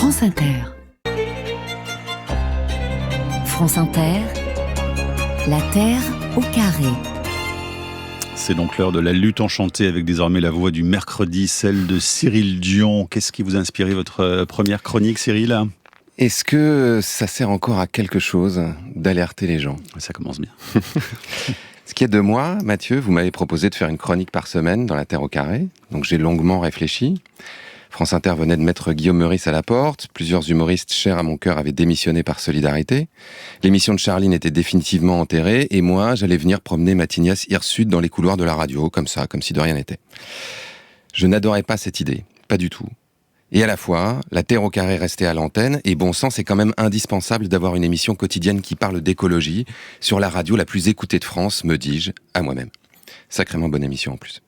France Inter. France Inter, la Terre au carré. C'est donc l'heure de la lutte enchantée avec désormais la voix du mercredi, celle de Cyril Dion. Qu'est-ce qui vous a inspiré votre première chronique, Cyril ? Est-ce que ça sert encore à quelque chose d'alerter les gens ? Ça commence bien. Ce qui est de moi, Mathieu, vous m'avez proposé de faire une chronique par semaine dans la Terre au carré. Donc j'ai longuement réfléchi. France Inter venait de mettre Guillaume Meurice à la porte. Plusieurs humoristes chers à mon cœur avaient démissionné par solidarité. L'émission de Charline était définitivement enterrée. Et moi, j'allais venir promener ma tignasse hirsute dans les couloirs de la radio, comme ça, comme si de rien n'était. Je n'adorais pas cette idée. Pas du tout. Et à la fois, la Terre au carré restait à l'antenne. Et bon sang, c'est quand même indispensable d'avoir une émission quotidienne qui parle d'écologie sur la radio la plus écoutée de France, me dis-je, à moi-même. Sacrément bonne émission en plus.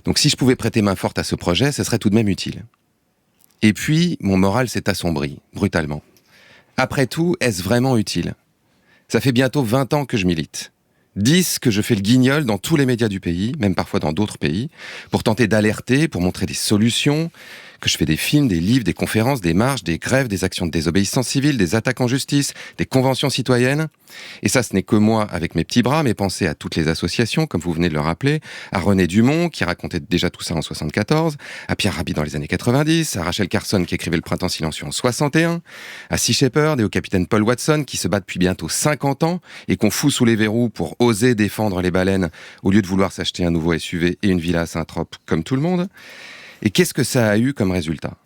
Donc si je pouvais prêter main forte à ce projet, ce serait tout de même utile. Et puis, mon moral s'est assombri, brutalement. Après tout, est-ce vraiment utile ? Ça fait bientôt 20 ans que je milite. 10 que je fais le guignol dans tous les médias du pays, même parfois dans d'autres pays, pour tenter d'alerter, pour montrer des solutions, que je fais des films, des livres, des conférences, des marches, des grèves, des actions de désobéissance civile, des attaques en justice, des conventions citoyennes. Et ça, ce n'est que moi avec mes petits bras, mais pensez à toutes les associations, comme vous venez de le rappeler, à René Dumont, qui racontait déjà tout ça en 74, à Pierre Rabhi dans les années 90, à Rachel Carson, qui écrivait Le Printemps silencieux en 61, à Sea Shepherd et au capitaine Paul Watson, qui se bat depuis bientôt 50 ans et qu'on fout sous les verrous pour oser défendre les baleines au lieu de vouloir s'acheter un nouveau SUV et une villa à Saint-Trope comme tout le monde. Et qu'est-ce que ça a eu comme résultat ?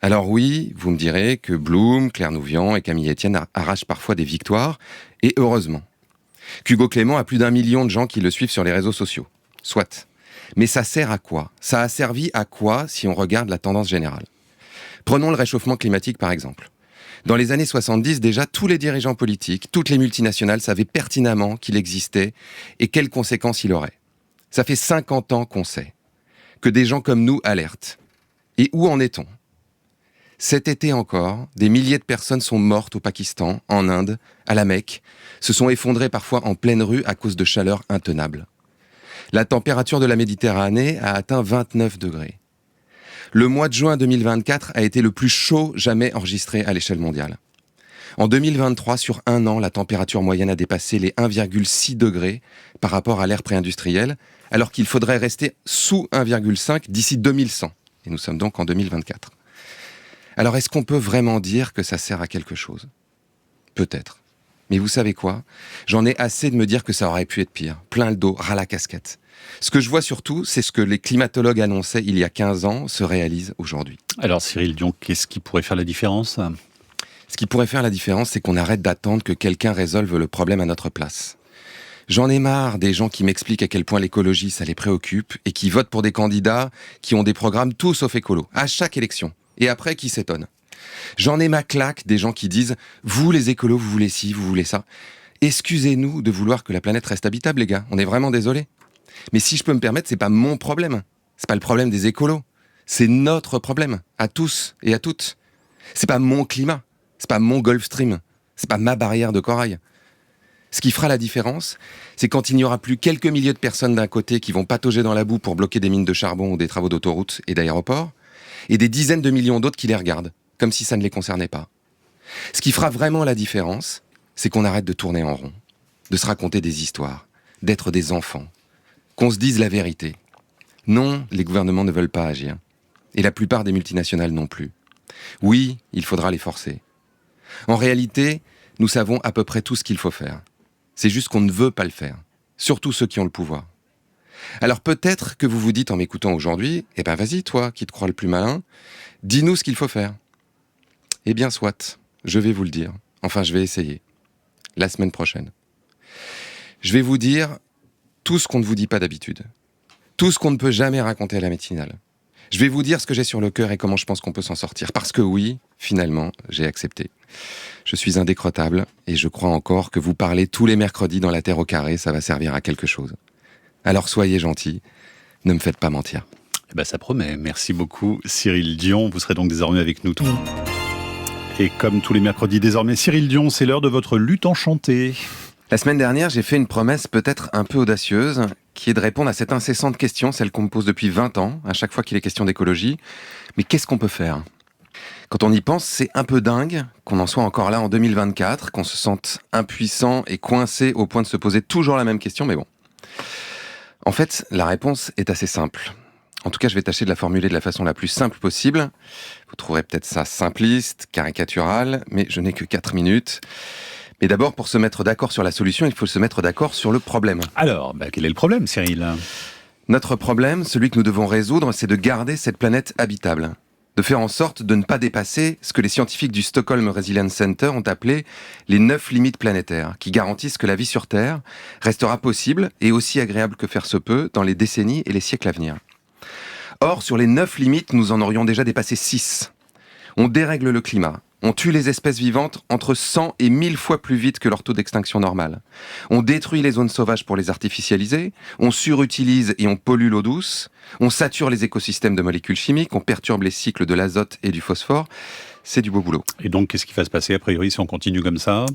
Alors oui, vous me direz que Blum, Claire Nouvian et Camille Etienne arrachent parfois des victoires, et heureusement. Qu'Hugo Clément a plus d'1 million de gens qui le suivent sur les réseaux sociaux. Soit. Mais ça sert à quoi ? Ça a servi à quoi si on regarde la tendance générale ? Prenons le réchauffement climatique par exemple. Dans les années 70, déjà, tous les dirigeants politiques, toutes les multinationales savaient pertinemment qu'il existait et quelles conséquences il aurait. Ça fait 50 ans qu'on sait que des gens comme nous alertent. Et où en est-on ? Cet été encore, des milliers de personnes sont mortes au Pakistan, en Inde, à la Mecque, se sont effondrées parfois en pleine rue à cause de chaleur intenable. La température de la Méditerranée a atteint 29 degrés. Le mois de juin 2024 a été le plus chaud jamais enregistré à l'échelle mondiale. En 2023, sur un an, la température moyenne a dépassé les 1,6 degrés par rapport à l'ère pré-industrielle, alors qu'il faudrait rester sous 1,5 d'ici 2100. Et nous sommes donc en 2024. Alors, est-ce qu'on peut vraiment dire que ça sert à quelque chose ? Peut-être. Mais vous savez quoi ? J'en ai assez de me dire que ça aurait pu être pire. Plein le dos, ras la casquette. Ce que je vois surtout, c'est ce que les climatologues annonçaient il y a 15 ans se réalise aujourd'hui. Alors Cyril Dion, qu'est-ce qui pourrait faire la différence ? Ce qui pourrait faire la différence, c'est qu'on arrête d'attendre que quelqu'un résolve le problème à notre place. J'en ai marre des gens qui m'expliquent à quel point l'écologie, ça les préoccupe, et qui votent pour des candidats qui ont des programmes tout sauf écolo, à chaque élection, et après qui s'étonnent. J'en ai ma claque des gens qui disent « Vous, les écolos, vous voulez ci, vous voulez ça. Excusez-nous de vouloir que la planète reste habitable, les gars, on est vraiment désolés. Mais si je peux me permettre, c'est pas mon problème. C'est pas le problème des écolos. C'est notre problème, à tous et à toutes. C'est pas mon climat. C'est pas mon Gulf Stream, c'est pas ma barrière de corail. Ce qui fera la différence, c'est quand il n'y aura plus quelques milliers de personnes d'un côté qui vont patauger dans la boue pour bloquer des mines de charbon ou des travaux d'autoroutes et d'aéroports, et des dizaines de millions d'autres qui les regardent, comme si ça ne les concernait pas. Ce qui fera vraiment la différence, c'est qu'on arrête de tourner en rond, de se raconter des histoires, d'être des enfants, qu'on se dise la vérité. Non, les gouvernements ne veulent pas agir, et la plupart des multinationales non plus. Oui, il faudra les forcer. En réalité, nous savons à peu près tout ce qu'il faut faire. C'est juste qu'on ne veut pas le faire. Surtout ceux qui ont le pouvoir. Alors peut-être que vous vous dites en m'écoutant aujourd'hui, eh ben vas-y toi, qui te crois le plus malin, dis-nous ce qu'il faut faire. Eh bien soit, je vais vous le dire. Enfin, je vais essayer. La semaine prochaine. Je vais vous dire tout ce qu'on ne vous dit pas d'habitude. Tout ce qu'on ne peut jamais raconter à la matinale. Je vais vous dire ce que j'ai sur le cœur et comment je pense qu'on peut s'en sortir. Parce que oui, finalement, j'ai accepté. Je suis indécrottable et je crois encore que vous parlez tous les mercredis dans la Terre au carré, ça va servir à quelque chose. Alors soyez gentils, ne me faites pas mentir. Eh ben ça promet. Merci beaucoup Cyril Dion. Vous serez donc désormais avec nous. Et comme tous les mercredis désormais, Cyril Dion, c'est l'heure de votre lutte enchantée. La semaine dernière, j'ai fait une promesse peut-être un peu audacieuse, qui est de répondre à cette incessante question, celle qu'on me pose depuis 20 ans, à chaque fois qu'il est question d'écologie. Mais qu'est-ce qu'on peut faire ? Quand on y pense, c'est un peu dingue qu'on en soit encore là en 2024, qu'on se sente impuissant et coincé au point de se poser toujours la même question, mais bon. En fait, la réponse est assez simple. En tout cas, je vais tâcher de la formuler de la façon la plus simple possible. Vous trouverez peut-être ça simpliste, caricatural, mais je n'ai que 4 minutes. Mais d'abord, pour se mettre d'accord sur la solution, il faut se mettre d'accord sur le problème. Alors, quel est le problème, Cyril ? Notre problème, celui que nous devons résoudre, c'est de garder cette planète habitable. De faire en sorte de ne pas dépasser ce que les scientifiques du Stockholm Resilience Center ont appelé les 9 limites planétaires, qui garantissent que la vie sur Terre restera possible et aussi agréable que faire se peut dans les décennies et les siècles à venir. Or, sur les 9 limites, nous en aurions déjà dépassé 6. On dérègle le climat. On tue les espèces vivantes entre 100 et 1000 fois plus vite que leur taux d'extinction normal. On détruit les zones sauvages pour les artificialiser. On surutilise et on pollue l'eau douce. On sature les écosystèmes de molécules chimiques. On perturbe les cycles de l'azote et du phosphore. C'est du beau boulot. Et donc, qu'est-ce qui va se passer, a priori, si on continue comme ça ?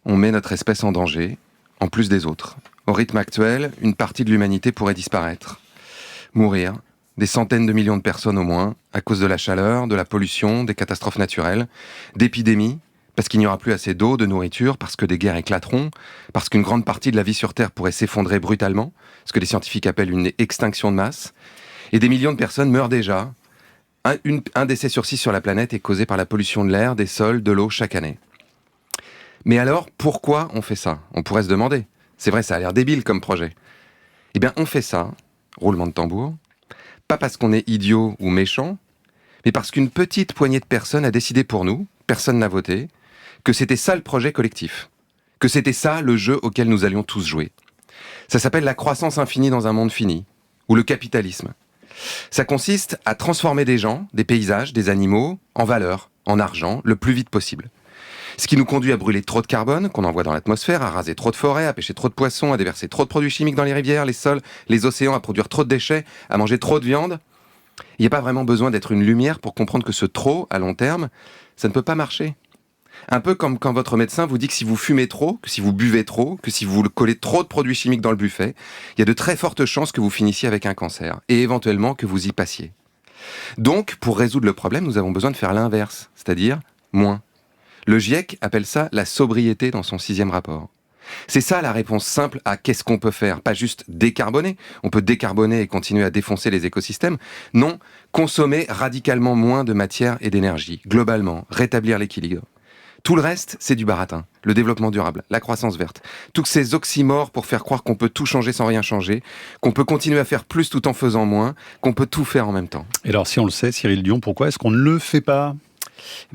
On met notre espèce en danger, en plus des autres. Au rythme actuel, une partie de l'humanité pourrait disparaître. Mourir. Des centaines de millions de personnes au moins, à cause de la chaleur, de la pollution, des catastrophes naturelles, d'épidémies, parce qu'il n'y aura plus assez d'eau, de nourriture, parce que des guerres éclateront, parce qu'une grande partie de la vie sur Terre pourrait s'effondrer brutalement, ce que les scientifiques appellent une extinction de masse, et des millions de personnes meurent déjà. Un décès sur 6 sur la planète est causé par la pollution de l'air, des sols, de l'eau chaque année. Mais alors, pourquoi on fait ça ? On pourrait se demander. C'est vrai, ça a l'air débile comme projet. Eh bien, on fait ça, roulement de tambour, pas parce qu'on est idiot ou méchant, mais parce qu'une petite poignée de personnes a décidé pour nous, personne n'a voté, que c'était ça le projet collectif, que c'était ça le jeu auquel nous allions tous jouer. Ça s'appelle la croissance infinie dans un monde fini, ou le capitalisme. Ça consiste à transformer des gens, des paysages, des animaux, en valeur, en argent, le plus vite possible. Ce qui nous conduit à brûler trop de carbone qu'on envoie dans l'atmosphère, à raser trop de forêts, à pêcher trop de poissons, à déverser trop de produits chimiques dans les rivières, les sols, les océans, à produire trop de déchets, à manger trop de viande. Il n'y a pas vraiment besoin d'être une lumière pour comprendre que ce trop, à long terme, ça ne peut pas marcher. Un peu comme quand votre médecin vous dit que si vous fumez trop, que si vous buvez trop, que si vous collez trop de produits chimiques dans le buffet, il y a de très fortes chances que vous finissiez avec un cancer, et éventuellement que vous y passiez. Donc, pour résoudre le problème, nous avons besoin de faire l'inverse, c'est-à-dire moins. Le GIEC appelle ça la sobriété dans son 6e rapport. C'est ça la réponse simple à qu'est-ce qu'on peut faire, pas juste décarboner. On peut décarboner et continuer à défoncer les écosystèmes. Non, consommer radicalement moins de matière et d'énergie, globalement, rétablir l'équilibre. Tout le reste, c'est du baratin. Le développement durable, la croissance verte. Tous ces oxymores pour faire croire qu'on peut tout changer sans rien changer, qu'on peut continuer à faire plus tout en faisant moins, qu'on peut tout faire en même temps. Et alors, si on le sait, Cyril Dion, pourquoi est-ce qu'on ne le fait pas ?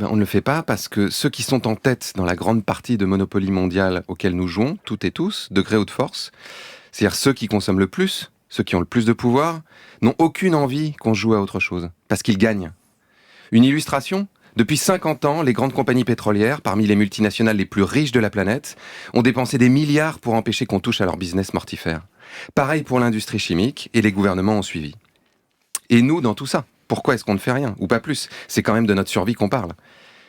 On ne le fait pas parce que ceux qui sont en tête dans la grande partie de Monopoly mondial auquel nous jouons, toutes et tous, de gré ou de force, c'est-à-dire ceux qui consomment le plus, ceux qui ont le plus de pouvoir, n'ont aucune envie qu'on joue à autre chose, parce qu'ils gagnent. Une illustration ? Depuis 50 ans, les grandes compagnies pétrolières, parmi les multinationales les plus riches de la planète, ont dépensé des milliards pour empêcher qu'on touche à leur business mortifère. Pareil pour l'industrie chimique, et les gouvernements ont suivi. Et nous, dans tout ça ? Pourquoi est-ce qu'on ne fait rien ? Ou pas plus ? C'est quand même de notre survie qu'on parle.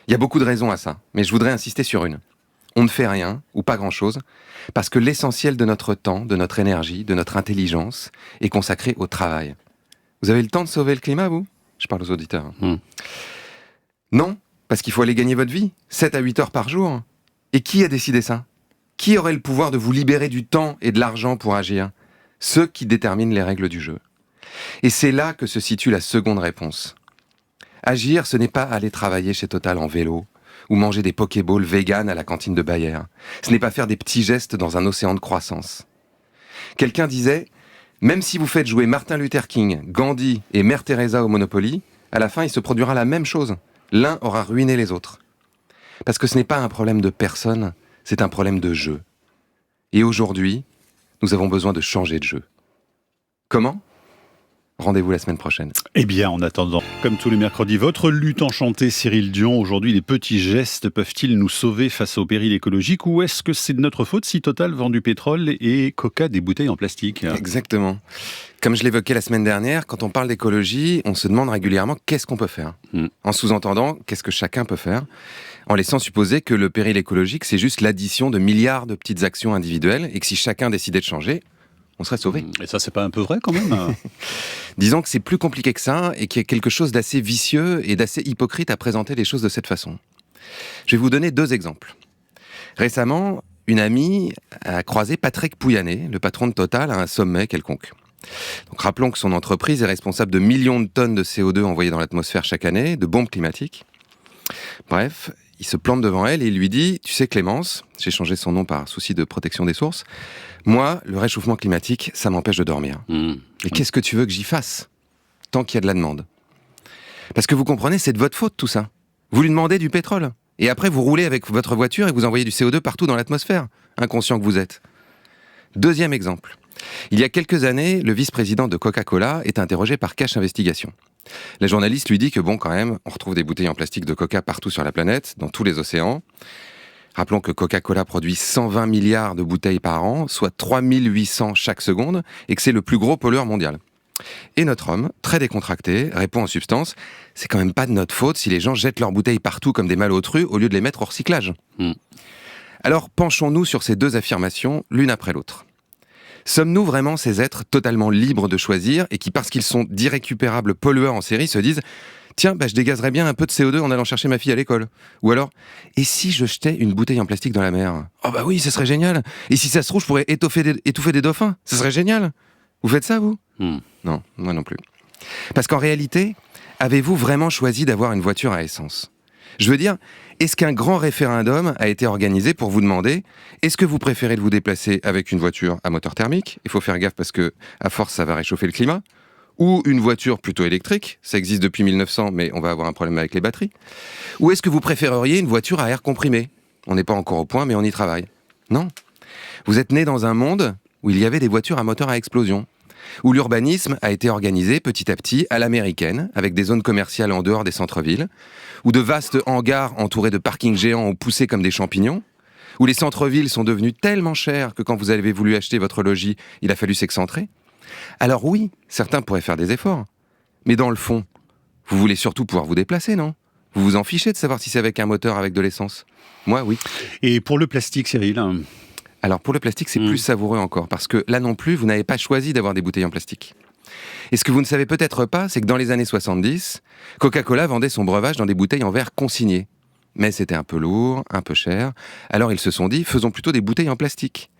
Il y a beaucoup de raisons à ça, mais je voudrais insister sur une. On ne fait rien, ou pas grand-chose, parce que l'essentiel de notre temps, de notre énergie, de notre intelligence, est consacré au travail. Vous avez le temps de sauver le climat, vous ? Je parle aux auditeurs. Non, parce qu'il faut aller gagner votre vie, 7 à 8 heures par jour. Et qui a décidé ça ? Qui aurait le pouvoir de vous libérer du temps et de l'argent pour agir ? Ceux qui déterminent les règles du jeu. Et c'est là que se situe la seconde réponse. Agir, ce n'est pas aller travailler chez Total en vélo, ou manger des Pokéballs vegan à la cantine de Bayer. Ce n'est pas faire des petits gestes dans un océan de croissance. Quelqu'un disait, même si vous faites jouer Martin Luther King, Gandhi et Mère Teresa au Monopoly, à la fin il se produira la même chose. L'un aura ruiné les autres. Parce que ce n'est pas un problème de personne, c'est un problème de jeu. Et aujourd'hui, nous avons besoin de changer de jeu. Comment ? Rendez-vous la semaine prochaine. Eh bien, en attendant, comme tous les mercredis, votre lutte enchantée, Cyril Dion. Aujourd'hui, les petits gestes peuvent-ils nous sauver face au péril écologique, ou est-ce que c'est de notre faute si Total vend du pétrole et Coca des bouteilles en plastique ? Exactement. Comme je l'évoquais la semaine dernière, quand on parle d'écologie, on se demande régulièrement qu'est-ce qu'on peut faire. En sous-entendant, qu'est-ce que chacun peut faire, en laissant supposer que le péril écologique, c'est juste l'addition de milliards de petites actions individuelles et que si chacun décidait de changer, on serait sauvés. Et ça, c'est pas un peu vrai quand même? Disons que c'est plus compliqué que ça et qu'il y a quelque chose d'assez vicieux et d'assez hypocrite à présenter les choses de cette façon. Je vais vous donner 2 exemples. Récemment, une amie a croisé Patrick Pouyanné, le patron de Total, à un sommet quelconque. Donc, rappelons que son entreprise est responsable de millions de tonnes de CO2 envoyées dans l'atmosphère chaque année, de bombes climatiques. Bref, il se plante devant elle et il lui dit « Tu sais Clémence, j'ai changé son nom par souci de protection des sources, moi, le réchauffement climatique, ça m'empêche de dormir. Et qu'est-ce que tu veux que j'y fasse tant qu'il y a de la demande ? Parce que vous comprenez, c'est de votre faute tout ça. Vous lui demandez du pétrole. Et après, vous roulez avec votre voiture et vous envoyez du CO2 partout dans l'atmosphère, inconscient que vous êtes. » Deuxième exemple. Il y a quelques années, le vice-président de Coca-Cola est interrogé par Cash Investigation. La journaliste lui dit que bon, quand même, on retrouve des bouteilles en plastique de Coca partout sur la planète, dans tous les océans. Rappelons que Coca-Cola produit 120 milliards de bouteilles par an, soit 3800 chaque seconde, et que c'est le plus gros pollueur mondial. Et notre homme, très décontracté, répond en substance « C'est quand même pas de notre faute si les gens jettent leurs bouteilles partout comme des malotrus au lieu de les mettre au recyclage. » Alors, penchons-nous sur ces 2 affirmations, l'une après l'autre. Sommes-nous vraiment ces êtres totalement libres de choisir et qui, parce qu'ils sont d'irrécupérables pollueurs en série, se disent « Tiens, je dégazerais bien un peu de CO2 en allant chercher ma fille à l'école. » Ou alors « Et si je jetais une bouteille en plastique dans la mer ? Oh bah oui, ce serait génial. Et si ça se trouve, je pourrais étouffer des dauphins. Ce serait génial. Vous faites ça, vous ? Non, moi non plus. Parce qu'en réalité, avez-vous vraiment choisi d'avoir une voiture à essence ? Je veux dire, est-ce qu'un grand référendum a été organisé pour vous demander est-ce que vous préférez de vous déplacer avec une voiture à moteur thermique ? Il faut faire gaffe parce que, à force, ça va réchauffer le climat. Ou une voiture plutôt électrique, ça existe depuis 1900, mais on va avoir un problème avec les batteries. Ou est-ce que vous préféreriez une voiture à air comprimé ? On n'est pas encore au point, mais on y travaille. Non. Vous êtes né dans un monde où il y avait des voitures à moteur à explosion, où l'urbanisme a été organisé petit à petit à l'américaine, avec des zones commerciales en dehors des centres-villes, où de vastes hangars entourés de parkings géants ont poussé comme des champignons, où les centres-villes sont devenus tellement chers que quand vous avez voulu acheter votre logis, il a fallu s'excentrer. Alors oui, certains pourraient faire des efforts, mais dans le fond, vous voulez surtout pouvoir vous déplacer, non ? Vous vous en fichez de savoir si c'est avec un moteur avec de l'essence ? Moi, oui. Et pour le plastique, Cyril ? Alors pour le plastique, c'est plus savoureux encore, parce que là non plus, vous n'avez pas choisi d'avoir des bouteilles en plastique. Et ce que vous ne savez peut-être pas, c'est que dans les années 70, Coca-Cola vendait son breuvage dans des bouteilles en verre consignées. Mais c'était un peu lourd, un peu cher, alors ils se sont dit, faisons plutôt des bouteilles en plastique.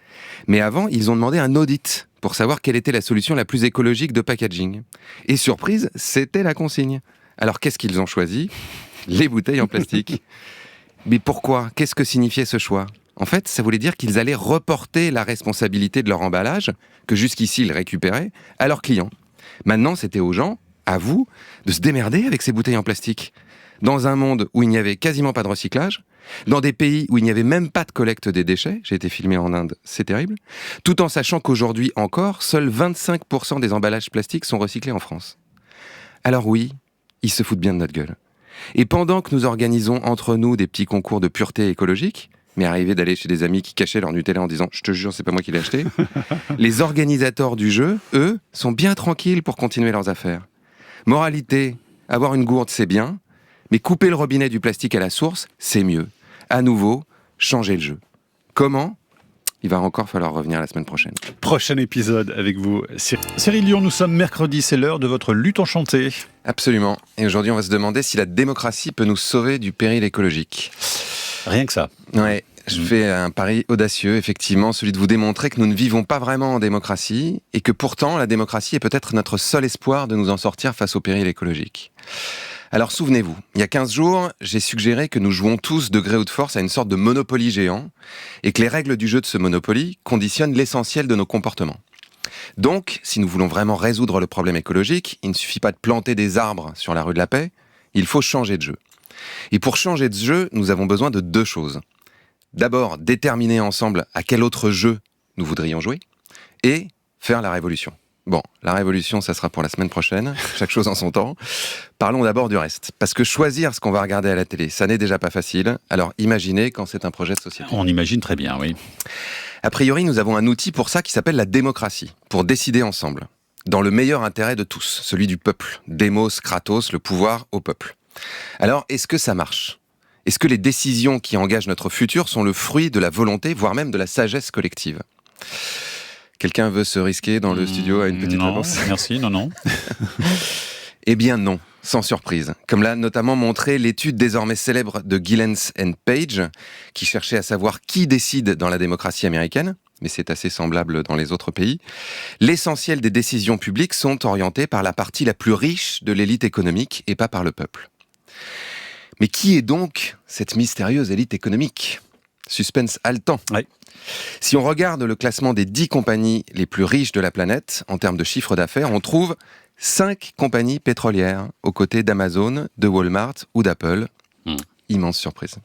Mais avant, ils ont demandé un audit pour savoir quelle était la solution la plus écologique de packaging. Et surprise, c'était la consigne. Alors qu'est-ce qu'ils ont choisi ? Les bouteilles en plastique. Mais pourquoi ? Qu'est-ce que signifiait ce choix ? En fait, ça voulait dire qu'ils allaient reporter la responsabilité de leur emballage, que jusqu'ici ils récupéraient, à leurs clients. Maintenant, c'était aux gens, à vous, de se démerder avec ces bouteilles en plastique. Dans un monde où il n'y avait quasiment pas de recyclage, dans des pays où il n'y avait même pas de collecte des déchets, j'ai été filmé en Inde, c'est terrible, tout en sachant qu'aujourd'hui encore, seuls 25% des emballages plastiques sont recyclés en France. Alors oui, ils se foutent bien de notre gueule. Et pendant que nous organisons entre nous des petits concours de pureté écologique, mais arrivé d'aller chez des amis qui cachaient leur Nutella en disant « je te jure, c'est pas moi qui l'ai acheté », les organisateurs du jeu, eux, sont bien tranquilles pour continuer leurs affaires. Moralité, avoir une gourde, c'est bien, mais couper le robinet du plastique à la source, c'est mieux. À nouveau, changer le jeu. Comment ? Il va encore falloir revenir la semaine prochaine. Prochain épisode avec vous. Cyril Dion, nous sommes mercredi, c'est l'heure de votre lutte enchantée. Absolument. Et aujourd'hui, on va se demander si la démocratie peut nous sauver du péril écologique. Rien que ça. Ouais, je fais un pari audacieux, effectivement, celui de vous démontrer que nous ne vivons pas vraiment en démocratie et que pourtant, la démocratie est peut-être notre seul espoir de nous en sortir face au péril écologique. Alors souvenez-vous, il y a 15 jours, j'ai suggéré que nous jouons tous de gré ou de force à une sorte de Monopoly géant et que les règles du jeu de ce Monopoly conditionnent l'essentiel de nos comportements. Donc, si nous voulons vraiment résoudre le problème écologique, il ne suffit pas de planter des arbres sur la rue de la Paix, il faut changer de jeu. Et pour changer de jeu, nous avons besoin de 2 choses. D'abord, déterminer ensemble à quel autre jeu nous voudrions jouer et faire la révolution. Bon, la révolution, ça sera pour la semaine prochaine, chaque chose en son temps. Parlons d'abord du reste, parce que choisir ce qu'on va regarder à la télé, ça n'est déjà pas facile, alors imaginez quand c'est un projet de société. On imagine très bien, oui. A priori, nous avons un outil pour ça qui s'appelle la démocratie, pour décider ensemble, dans le meilleur intérêt de tous, celui du peuple. Démos, kratos, le pouvoir au peuple. Alors, est-ce que ça marche ? Est-ce que les décisions qui engagent notre futur sont le fruit de la volonté, voire même de la sagesse collective ? Quelqu'un veut se risquer dans le studio à une petite réponse ? Merci, non. Eh bien non, sans surprise. Comme l'a notamment montré l'étude désormais célèbre de Gillens and Page, qui cherchait à savoir qui décide dans la démocratie américaine, mais c'est assez semblable dans les autres pays. L'essentiel des décisions publiques sont orientées par la partie la plus riche de l'élite économique et pas par le peuple. Mais qui est donc cette mystérieuse élite économique ? Suspense haletant. Ouais. Si on regarde le classement des 10 compagnies les plus riches de la planète, en termes de chiffre d'affaires, on trouve 5 compagnies pétrolières aux côtés d'Amazon, de Walmart ou d'Apple. Immense surprise.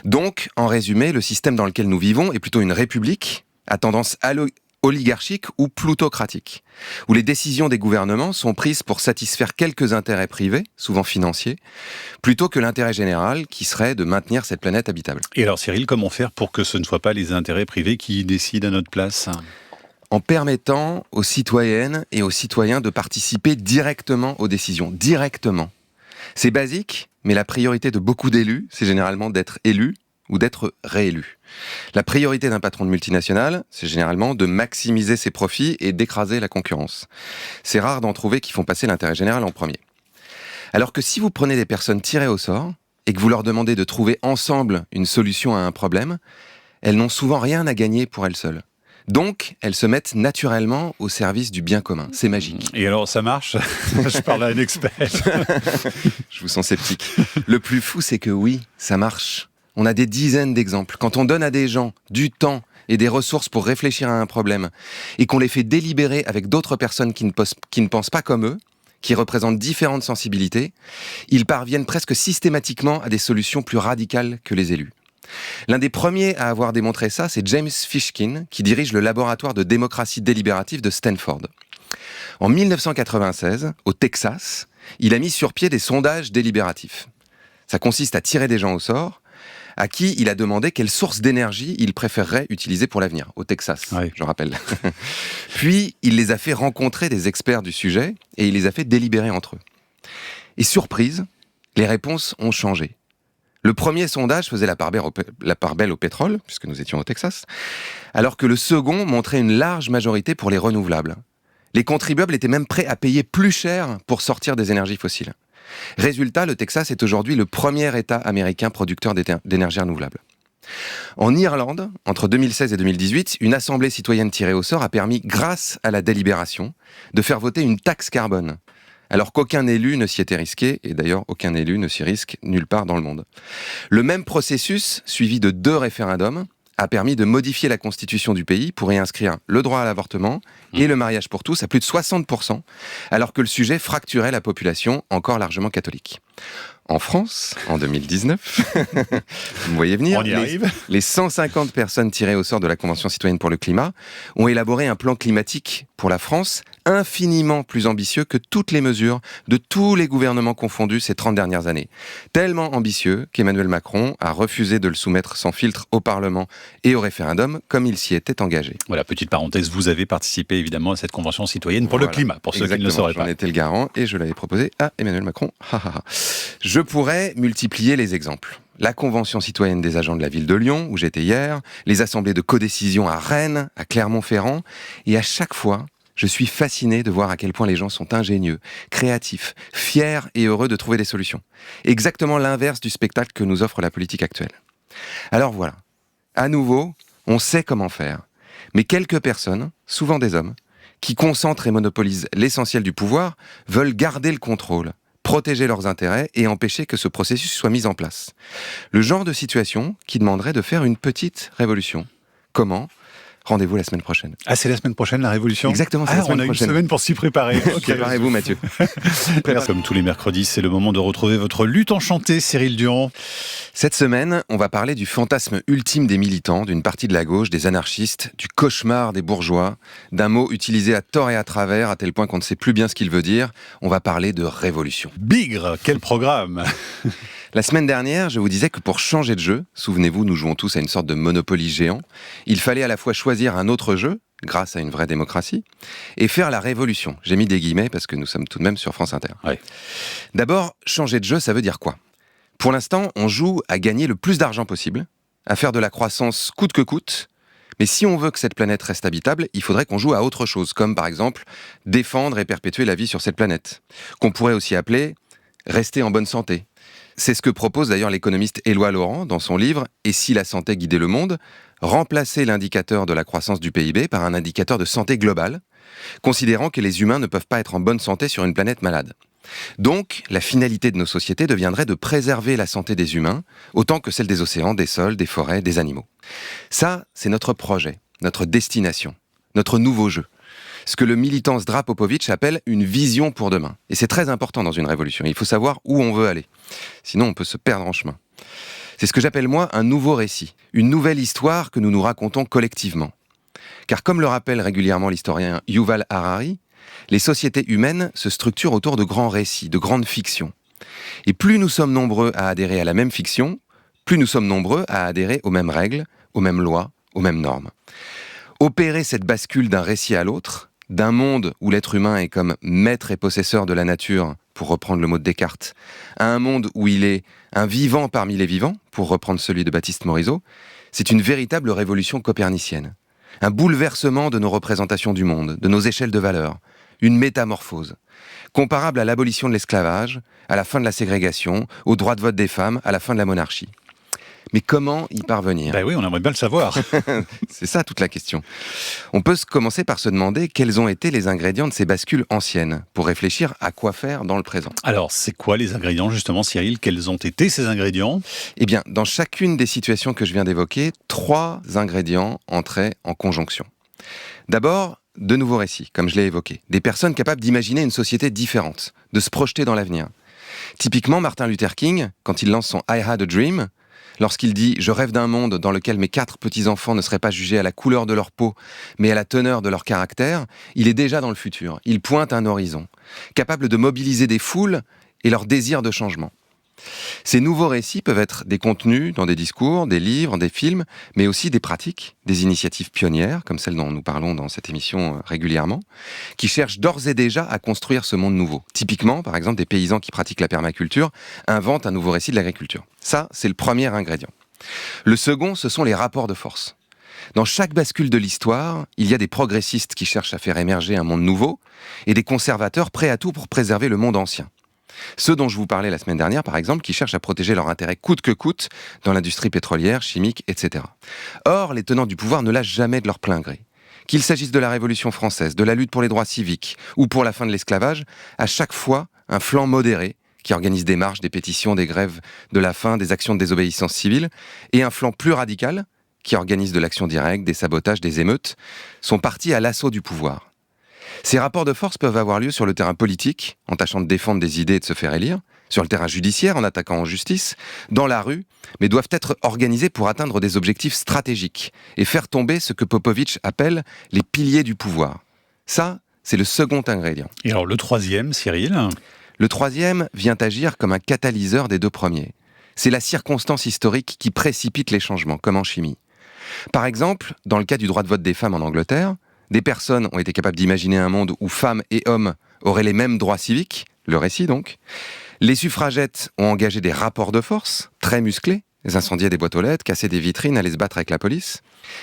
Donc, en résumé, le système dans lequel nous vivons est plutôt une république à tendance oligarchique ou plutocratique, où les décisions des gouvernements sont prises pour satisfaire quelques intérêts privés, souvent financiers, plutôt que l'intérêt général qui serait de maintenir cette planète habitable. Et alors Cyril, comment faire pour que ce ne soient pas les intérêts privés qui décident à notre place ? En permettant aux citoyennes et aux citoyens de participer directement aux décisions. Directement. C'est basique, mais la priorité de beaucoup d'élus, c'est généralement d'être élu ou d'être réélu. La priorité d'un patron de multinationale, c'est généralement de maximiser ses profits et d'écraser la concurrence. C'est rare d'en trouver qui font passer l'intérêt général en premier. Alors que si vous prenez des personnes tirées au sort et que vous leur demandez de trouver ensemble une solution à un problème, elles n'ont souvent rien à gagner pour elles seules. Donc, elles se mettent naturellement au service du bien commun. C'est magique. Et alors, ça marche ? Je parle à un expert. Je vous sens sceptique. Le plus fou, c'est que oui, ça marche. On a des dizaines d'exemples. Quand on donne à des gens du temps et des ressources pour réfléchir à un problème, et qu'on les fait délibérer avec d'autres personnes qui ne pensent pas comme eux, qui représentent différentes sensibilités, ils parviennent presque systématiquement à des solutions plus radicales que les élus. L'un des premiers à avoir démontré ça, c'est James Fishkin, qui dirige le laboratoire de démocratie délibérative de Stanford. En 1996, au Texas, il a mis sur pied des sondages délibératifs. Ça consiste à tirer des gens au sort, à qui il a demandé quelle source d'énergie il préférerait utiliser pour l'avenir, au Texas, je rappelle. Puis, il les a fait rencontrer des experts du sujet, et il les a fait délibérer entre eux. Et surprise, les réponses ont changé. Le premier sondage faisait la part belle au pétrole, puisque nous étions au Texas, alors que le second montrait une large majorité pour les renouvelables. Les contribuables étaient même prêts à payer plus cher pour sortir des énergies fossiles. Résultat, le Texas est aujourd'hui le premier État américain producteur d'énergie renouvelable. En Irlande, entre 2016 et 2018, une assemblée citoyenne tirée au sort a permis, grâce à la délibération, de faire voter une taxe carbone, alors qu'aucun élu ne s'y était risqué, et d'ailleurs aucun élu ne s'y risque nulle part dans le monde. Le même processus, suivi de 2 référendums, a permis de modifier la constitution du pays pour y inscrire le droit à l'avortement et le mariage pour tous à plus de 60%, alors que le sujet fracturait la population encore largement catholique. En France, en 2019, vous me voyez venir, on y arrive. Les 150 personnes tirées au sort de la Convention citoyenne pour le climat ont élaboré un plan climatique pour la France infiniment plus ambitieux que toutes les mesures de tous les gouvernements confondus ces 30 dernières années. Tellement ambitieux qu'Emmanuel Macron a refusé de le soumettre sans filtre au Parlement et au référendum, comme il s'y était engagé. Voilà, petite parenthèse, vous avez participé évidemment à cette Convention citoyenne pour le climat, pour ceux qui ne le sauraient pas. J'en étais le garant et je l'avais proposé à Emmanuel Macron. Je pourrais multiplier les exemples. La Convention citoyenne des agents de la ville de Lyon, où j'étais hier, les assemblées de codécision à Rennes, à Clermont-Ferrand, et à chaque fois, je suis fasciné de voir à quel point les gens sont ingénieux, créatifs, fiers et heureux de trouver des solutions. Exactement l'inverse du spectacle que nous offre la politique actuelle. Alors voilà, à nouveau, on sait comment faire, mais quelques personnes, souvent des hommes, qui concentrent et monopolisent l'essentiel du pouvoir, veulent garder le contrôle, protéger leurs intérêts et empêcher que ce processus soit mis en place. Le genre de situation qui demanderait de faire une petite révolution. Comment ? Rendez-vous la semaine prochaine. Ah, c'est la semaine prochaine, la Révolution ? Exactement, c'est la semaine prochaine. On a une semaine pour s'y préparer. Okay. Préparez-vous, Mathieu. Comme tous les mercredis, c'est le moment de retrouver votre lutte enchantée, Cyril Dion. Cette semaine, on va parler du fantasme ultime des militants, d'une partie de la gauche, des anarchistes, du cauchemar des bourgeois, d'un mot utilisé à tort et à travers, à tel point qu'on ne sait plus bien ce qu'il veut dire. On va parler de révolution. Bigre, quel programme! La semaine dernière, je vous disais que pour changer de jeu, souvenez-vous, nous jouons tous à une sorte de Monopoly géant, il fallait à la fois choisir un autre jeu, grâce à une vraie démocratie, et faire la révolution. J'ai mis des guillemets parce que nous sommes tout de même sur France Inter. Ouais. D'abord, changer de jeu, ça veut dire quoi ? Pour l'instant, on joue à gagner le plus d'argent possible, à faire de la croissance coûte que coûte, Mais si on veut que cette planète reste habitable, il faudrait qu'on joue à autre chose, comme par exemple défendre et perpétuer la vie sur cette planète, qu'on pourrait aussi appeler rester en bonne santé. C'est ce que propose d'ailleurs l'économiste Éloi Laurent dans son livre « Et si la santé guidait le monde ?», remplacer l'indicateur de la croissance du PIB par un indicateur de santé globale, considérant que les humains ne peuvent pas être en bonne santé sur une planète malade. Donc, la finalité de nos sociétés deviendrait de préserver la santé des humains, autant que celle des océans, des sols, des forêts, des animaux. Ça, c'est notre projet, notre destination, notre nouveau jeu. Ce que le militant Zdra Popovic appelle une vision pour demain. Et c'est très important dans une révolution. Il faut savoir où on veut aller. Sinon, on peut se perdre en chemin. C'est ce que j'appelle, moi, un nouveau récit. Une nouvelle histoire que nous nous racontons collectivement. Car comme le rappelle régulièrement l'historien Yuval Harari, les sociétés humaines se structurent autour de grands récits, de grandes fictions. Et plus nous sommes nombreux à adhérer à la même fiction, plus nous sommes nombreux à adhérer aux mêmes règles, aux mêmes lois, aux mêmes normes. Opérer cette bascule d'un récit à l'autre, d'un monde où l'être humain est comme maître et possesseur de la nature, pour reprendre le mot de Descartes, à un monde où il est un vivant parmi les vivants, pour reprendre celui de Baptiste Morisot, c'est une véritable révolution copernicienne. Un bouleversement de nos représentations du monde, de nos échelles de valeurs, une métamorphose, comparable à l'abolition de l'esclavage, à la fin de la ségrégation, au droit de vote des femmes, à la fin de la monarchie. Mais comment y parvenir ? Ben oui, on aimerait bien le savoir. C'est ça toute la question. On peut commencer par se demander quels ont été les ingrédients de ces bascules anciennes, pour réfléchir à quoi faire dans le présent. Alors, c'est quoi les ingrédients justement, Cyril ? Quels ont été ces ingrédients ? Eh bien, dans chacune des situations que je viens d'évoquer, 3 ingrédients entraient en conjonction. D'abord, de nouveaux récits, comme je l'ai évoqué. Des personnes capables d'imaginer une société différente, de se projeter dans l'avenir. Typiquement, Martin Luther King, quand il lance son « I had a dream », lorsqu'il dit « Je rêve d'un monde dans lequel mes 4 petits-enfants ne seraient pas jugés à la couleur de leur peau, mais à la teneur de leur caractère », il est déjà dans le futur. Il pointe un horizon, capable de mobiliser des foules et leur désir de changement. Ces nouveaux récits peuvent être des contenus dans des discours, des livres, des films, mais aussi des pratiques, des initiatives pionnières, comme celles dont nous parlons dans cette émission régulièrement, qui cherchent d'ores et déjà à construire ce monde nouveau. Typiquement, par exemple, des paysans qui pratiquent la permaculture inventent un nouveau récit de l'agriculture. Ça, c'est le premier ingrédient. Le second, ce sont les rapports de force. Dans chaque bascule de l'histoire, il y a des progressistes qui cherchent à faire émerger un monde nouveau et des conservateurs prêts à tout pour préserver le monde ancien. Ceux dont je vous parlais la semaine dernière, par exemple, qui cherchent à protéger leur intérêt coûte que coûte dans l'industrie pétrolière, chimique, etc. Or, les tenants du pouvoir ne lâchent jamais de leur plein gré. Qu'il s'agisse de la Révolution française, de la lutte pour les droits civiques ou pour la fin de l'esclavage, à chaque fois, un flanc modéré qui organise des marches, des pétitions, des grèves de la faim, des actions de désobéissance civile, et un flanc plus radical qui organise de l'action directe, des sabotages, des émeutes, sont partis à l'assaut du pouvoir. Ces rapports de force peuvent avoir lieu sur le terrain politique, en tâchant de défendre des idées et de se faire élire, sur le terrain judiciaire, en attaquant en justice, dans la rue, mais doivent être organisés pour atteindre des objectifs stratégiques et faire tomber ce que Popovic appelle les piliers du pouvoir. Ça, c'est le second ingrédient. Et alors le troisième, Cyril ? Le troisième vient agir comme un catalyseur des 2 premiers. C'est la circonstance historique qui précipite les changements, comme en chimie. Par exemple, dans le cas du droit de vote des femmes en Angleterre, des personnes ont été capables d'imaginer un monde où femmes et hommes auraient les mêmes droits civiques, le récit donc. Les suffragettes ont engagé des rapports de force, très musclés, incendier des boîtes aux lettres, casser des vitrines, aller se battre avec la police.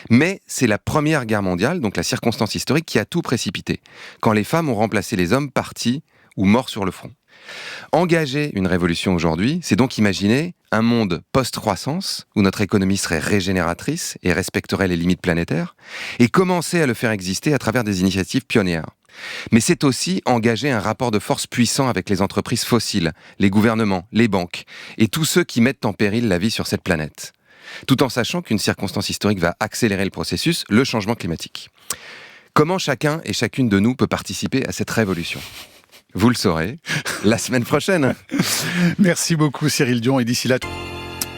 Mais c'est la Première Guerre mondiale, donc la circonstance historique, qui a tout précipité, quand les femmes ont remplacé les hommes partis ou morts sur le front. Engager une révolution aujourd'hui, c'est donc imaginer un monde post-croissance, où notre économie serait régénératrice et respecterait les limites planétaires, et commencer à le faire exister à travers des initiatives pionnières. Mais c'est aussi engager un rapport de force puissant avec les entreprises fossiles, les gouvernements, les banques, et tous ceux qui mettent en péril la vie sur cette planète. Tout en sachant qu'une circonstance historique va accélérer le processus, le changement climatique. Comment chacun et chacune de nous peut participer à cette révolution ? Vous le saurez la semaine prochaine. Merci beaucoup Cyril Dion, et d'ici là...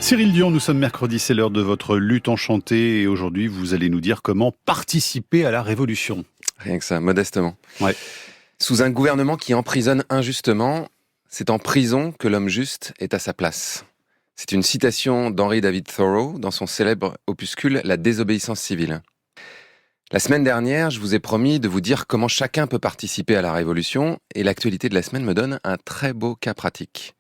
Cyril Dion, nous sommes mercredi, c'est l'heure de votre lutte enchantée, et aujourd'hui vous allez nous dire comment participer à la révolution. Rien que ça, modestement. Ouais. Sous un gouvernement qui emprisonne injustement, c'est en prison que l'homme juste est à sa place. C'est une citation d'Henry David Thoreau dans son célèbre opuscule « La désobéissance civile ». La semaine dernière, je vous ai promis de vous dire comment chacun peut participer à la révolution, et l'actualité de la semaine me donne un très beau cas pratique.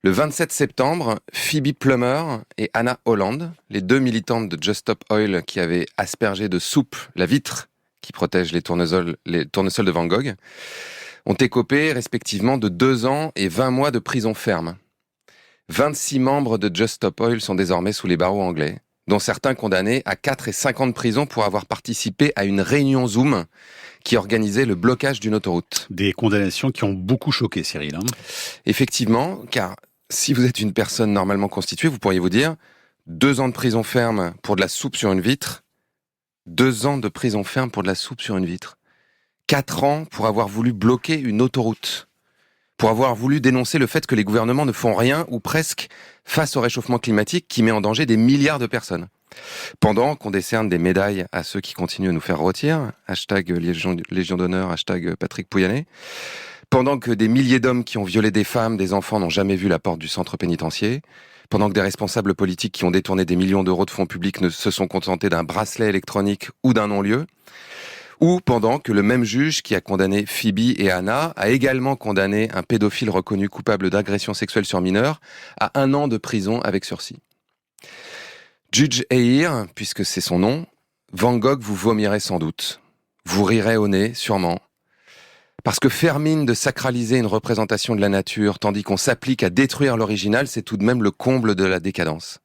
Le 27 septembre, Phoebe Plummer et Anna Holland, les 2 militantes de Just Stop Oil qui avaient aspergé de soupe la vitre qui protège les tournesols de Van Gogh, ont écopé respectivement de 2 ans et 20 mois de prison ferme. 26 membres de Just Stop Oil sont désormais sous les barreaux anglais, dont certains condamnés à 4 et 5 ans de prison pour avoir participé à une réunion Zoom qui organisait le blocage d'une autoroute. Des condamnations qui ont beaucoup choqué, Cyril. Effectivement, car si vous êtes une personne normalement constituée, vous pourriez vous dire 2 ans de prison ferme pour de la soupe sur une vitre, 2 ans de prison ferme pour de la soupe sur une vitre, 4 ans pour avoir voulu bloquer une autoroute, pour avoir voulu dénoncer le fait que les gouvernements ne font rien ou presque face au réchauffement climatique qui met en danger des milliards de personnes. Pendant qu'on décerne des médailles à ceux qui continuent à nous faire rôtir, hashtag Légion d'honneur, hashtag Patrick Pouyanné, pendant que des milliers d'hommes qui ont violé des femmes, des enfants n'ont jamais vu la porte du centre pénitentiaire, pendant que des responsables politiques qui ont détourné des millions d'euros de fonds publics ne se sont contentés d'un bracelet électronique ou d'un non-lieu, ou pendant que le même juge qui a condamné Phoebe et Anna a également condamné un pédophile reconnu coupable d'agression sexuelle sur mineur à 1 an de prison avec sursis. Judge Eyre, puisque c'est son nom, Van Gogh vous vomirez sans doute. Vous rirez au nez, sûrement. Parce que faire mine de sacraliser une représentation de la nature tandis qu'on s'applique à détruire l'original, c'est tout de même le comble de la décadence.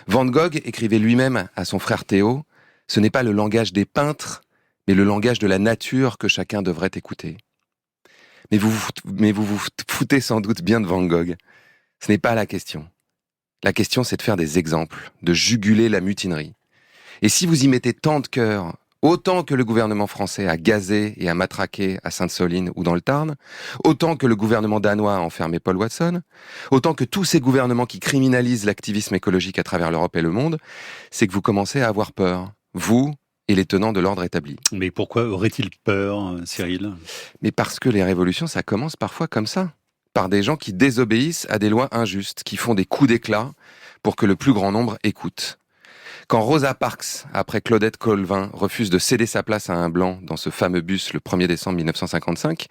Van Gogh écrivait lui-même à son frère Théo, « Ce n'est pas le langage des peintres, mais le langage de la nature que chacun devrait écouter. » Mais vous vous foutez sans doute bien de Van Gogh. Ce n'est pas la question. La question, c'est de faire des exemples, de juguler la mutinerie. Et si vous y mettez tant de cœur, autant que le gouvernement français a gazé et a matraqué à Sainte-Soline ou dans le Tarn, autant que le gouvernement danois a enfermé Paul Watson, autant que tous ces gouvernements qui criminalisent l'activisme écologique à travers l'Europe et le monde, c'est que vous commencez à avoir peur, vous et les tenants de l'ordre établi. Mais pourquoi aurait-il peur, Cyril ? Mais parce que les révolutions, ça commence parfois comme ça, par des gens qui désobéissent à des lois injustes, qui font des coups d'éclat pour que le plus grand nombre écoute. Quand Rosa Parks, après Claudette Colvin, refuse de céder sa place à un blanc dans ce fameux bus le 1er décembre 1955,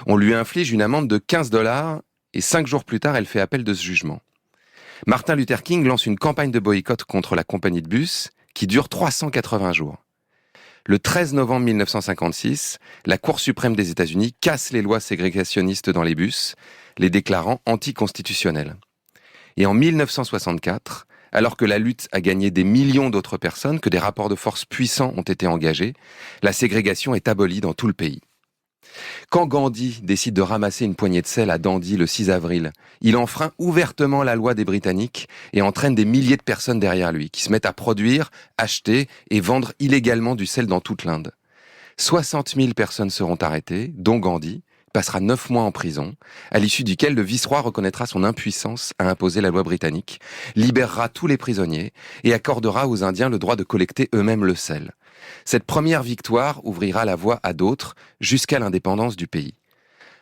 on lui inflige une amende de $15 et 5 jours plus tard, elle fait appel de ce jugement. Martin Luther King lance une campagne de boycott contre la compagnie de bus qui dure 380 jours. Le 13 novembre 1956, la Cour suprême des États-Unis casse les lois ségrégationnistes dans les bus, les déclarant anticonstitutionnelles. Et en 1964, alors que la lutte a gagné des millions d'autres personnes, que des rapports de force puissants ont été engagés, la ségrégation est abolie dans tout le pays. Quand Gandhi décide de ramasser une poignée de sel à Dundee le 6 avril, il enfreint ouvertement la loi des Britanniques et entraîne des milliers de personnes derrière lui, qui se mettent à produire, acheter et vendre illégalement du sel dans toute l'Inde. 60 000 personnes seront arrêtées, dont Gandhi, passera 9 mois en prison, à l'issue duquel le vice-roi reconnaîtra son impuissance à imposer la loi britannique, libérera tous les prisonniers et accordera aux Indiens le droit de collecter eux-mêmes le sel. Cette première victoire ouvrira la voie à d'autres jusqu'à l'indépendance du pays.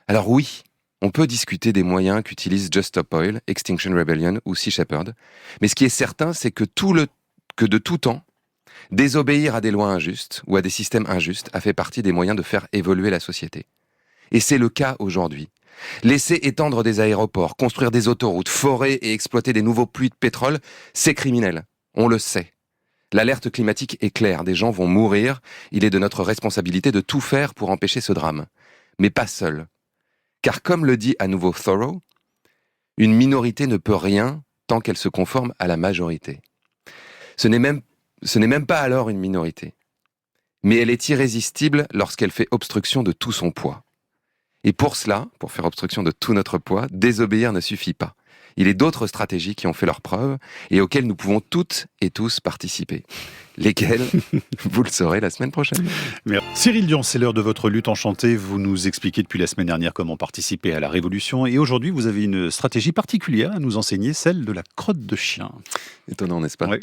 Alors oui, on peut discuter des moyens qu'utilisent Just Stop Oil, Extinction Rebellion ou Sea Shepherd, mais ce qui est certain, c'est que de tout temps, désobéir à des lois injustes ou à des systèmes injustes a fait partie des moyens de faire évoluer la société. Et c'est le cas aujourd'hui. Laisser étendre des aéroports, construire des autoroutes, forer et exploiter des nouveaux puits de pétrole, c'est criminel. On le sait. L'alerte climatique est claire, des gens vont mourir, il est de notre responsabilité de tout faire pour empêcher ce drame. Mais pas seul. Car comme le dit à nouveau Thoreau, une minorité ne peut rien tant qu'elle se conforme à la majorité. Ce n'est même pas alors une minorité. Mais elle est irrésistible lorsqu'elle fait obstruction de tout son poids. Et pour cela, pour faire obstruction de tout notre poids, désobéir ne suffit pas. Il est d'autres stratégies qui ont fait leurs preuves et auxquelles nous pouvons toutes et tous participer. Lesquelles, vous le saurez la semaine prochaine. Merci. Cyril Dion, c'est l'heure de votre lutte enchantée. Vous nous expliquez depuis la semaine dernière comment participer à la Révolution. Et aujourd'hui, vous avez une stratégie particulière à nous enseigner, celle de la crotte de chien. Étonnant, n'est-ce pas ? Ouais.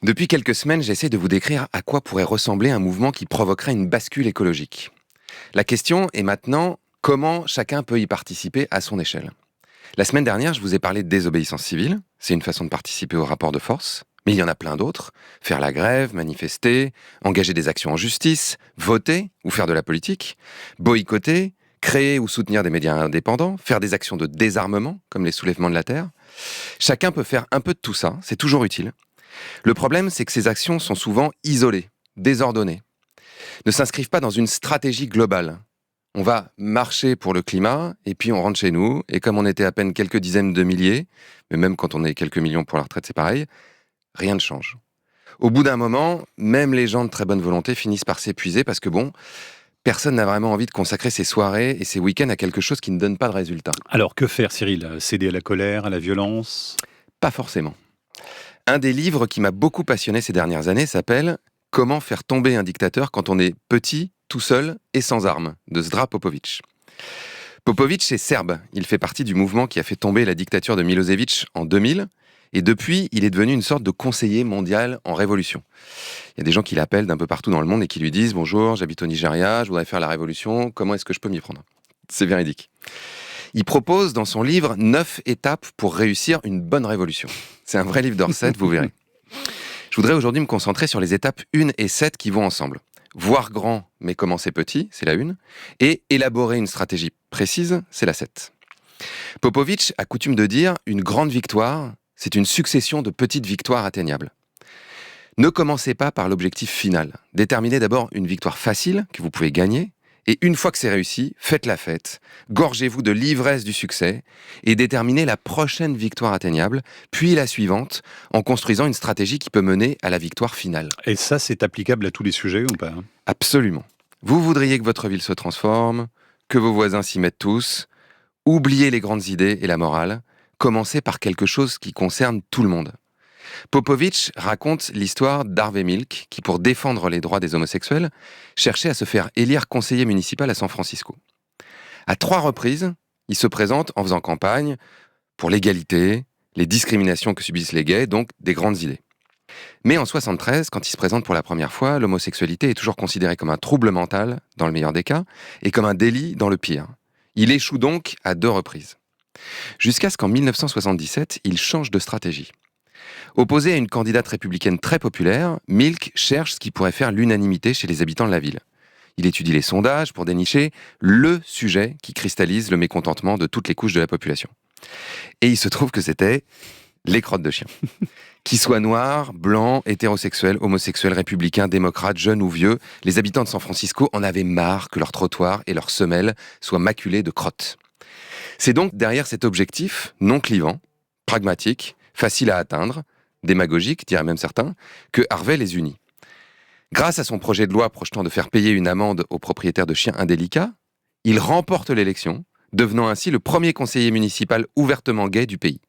Depuis quelques semaines, j'essaie de vous décrire à quoi pourrait ressembler un mouvement qui provoquerait une bascule écologique. La question est maintenant, comment chacun peut y participer à son échelle ? La semaine dernière, je vous ai parlé de désobéissance civile. C'est une façon de participer au rapport de force. Mais il y en a plein d'autres. Faire la grève, manifester, engager des actions en justice, voter ou faire de la politique, boycotter, créer ou soutenir des médias indépendants, faire des actions de désarmement, comme les soulèvements de la Terre. Chacun peut faire un peu de tout ça, c'est toujours utile. Le problème, c'est que ces actions sont souvent isolées, désordonnées, ne s'inscrivent pas dans une stratégie globale. On va marcher pour le climat, et puis on rentre chez nous, et comme on était à peine quelques dizaines de milliers, mais même quand on est quelques millions pour la retraite, c'est pareil, rien ne change. Au bout d'un moment, même les gens de très bonne volonté finissent par s'épuiser parce que personne n'a vraiment envie de consacrer ses soirées et ses week-ends à quelque chose qui ne donne pas de résultat. Alors, que faire, Cyril? Céder à la colère, à la violence? Pas forcément. Un des livres qui m'a beaucoup passionné ces dernières années s'appelle « Comment faire tomber un dictateur quand on est petit, tout seul et sans armes » de Zdra Popovic. Popovic est serbe. Il fait partie du mouvement qui a fait tomber la dictature de Milosevic en 2000. Et depuis, il est devenu une sorte de conseiller mondial en révolution. Il y a des gens qui l'appellent d'un peu partout dans le monde et qui lui disent « Bonjour, j'habite au Nigeria, je voudrais faire la révolution, comment est-ce que je peux m'y prendre ?» C'est véridique. Il propose dans son livre 9 étapes pour réussir une bonne révolution. C'est un vrai livre de recettes, vous verrez. Je voudrais aujourd'hui me concentrer sur les étapes 1 et 7 qui vont ensemble. Voir grand, mais commencer petit, c'est la 1. Et élaborer une stratégie précise, c'est la 7. Popovic a coutume de dire « Une grande victoire, c'est une succession de petites victoires atteignables. » Ne commencez pas par l'objectif final. Déterminez d'abord une victoire facile que vous pouvez gagner, et une fois que c'est réussi, faites la fête, gorgez-vous de l'ivresse du succès, et déterminez la prochaine victoire atteignable, puis la suivante, en construisant une stratégie qui peut mener à la victoire finale. Et ça, c'est applicable à tous les sujets ou pas? Absolument. Vous voudriez que votre ville se transforme, que vos voisins s'y mettent tous, oubliez les grandes idées et la morale, commencez par quelque chose qui concerne tout le monde. Popovic raconte l'histoire d'Harvey Milk, qui, pour défendre les droits des homosexuels, cherchait à se faire élire conseiller municipal à San Francisco. À 3 reprises, il se présente en faisant campagne pour l'égalité, les discriminations que subissent les gays, donc des grandes idées. Mais en 1973, quand il se présente pour la première fois, l'homosexualité est toujours considérée comme un trouble mental, dans le meilleur des cas, et comme un délit dans le pire. Il échoue donc à 2 reprises. Jusqu'à ce qu'en 1977, il change de stratégie. Opposé à une candidate républicaine très populaire, Milk cherche ce qui pourrait faire l'unanimité chez les habitants de la ville. Il étudie les sondages pour dénicher le sujet qui cristallise le mécontentement de toutes les couches de la population. Et il se trouve que c'était les crottes de chien. Qu'ils soient noirs, blancs, hétérosexuels, homosexuels, républicains, démocrates, jeunes ou vieux, les habitants de San Francisco en avaient marre que leurs trottoirs et leurs semelles soient maculés de crottes. C'est donc derrière cet objectif non clivant, pragmatique, facile à atteindre, démagogique, diraient même certains, que Harvey les unit. Grâce à son projet de loi projetant de faire payer une amende aux propriétaires de chiens indélicats, il remporte l'élection, devenant ainsi le premier conseiller municipal ouvertement gay du pays.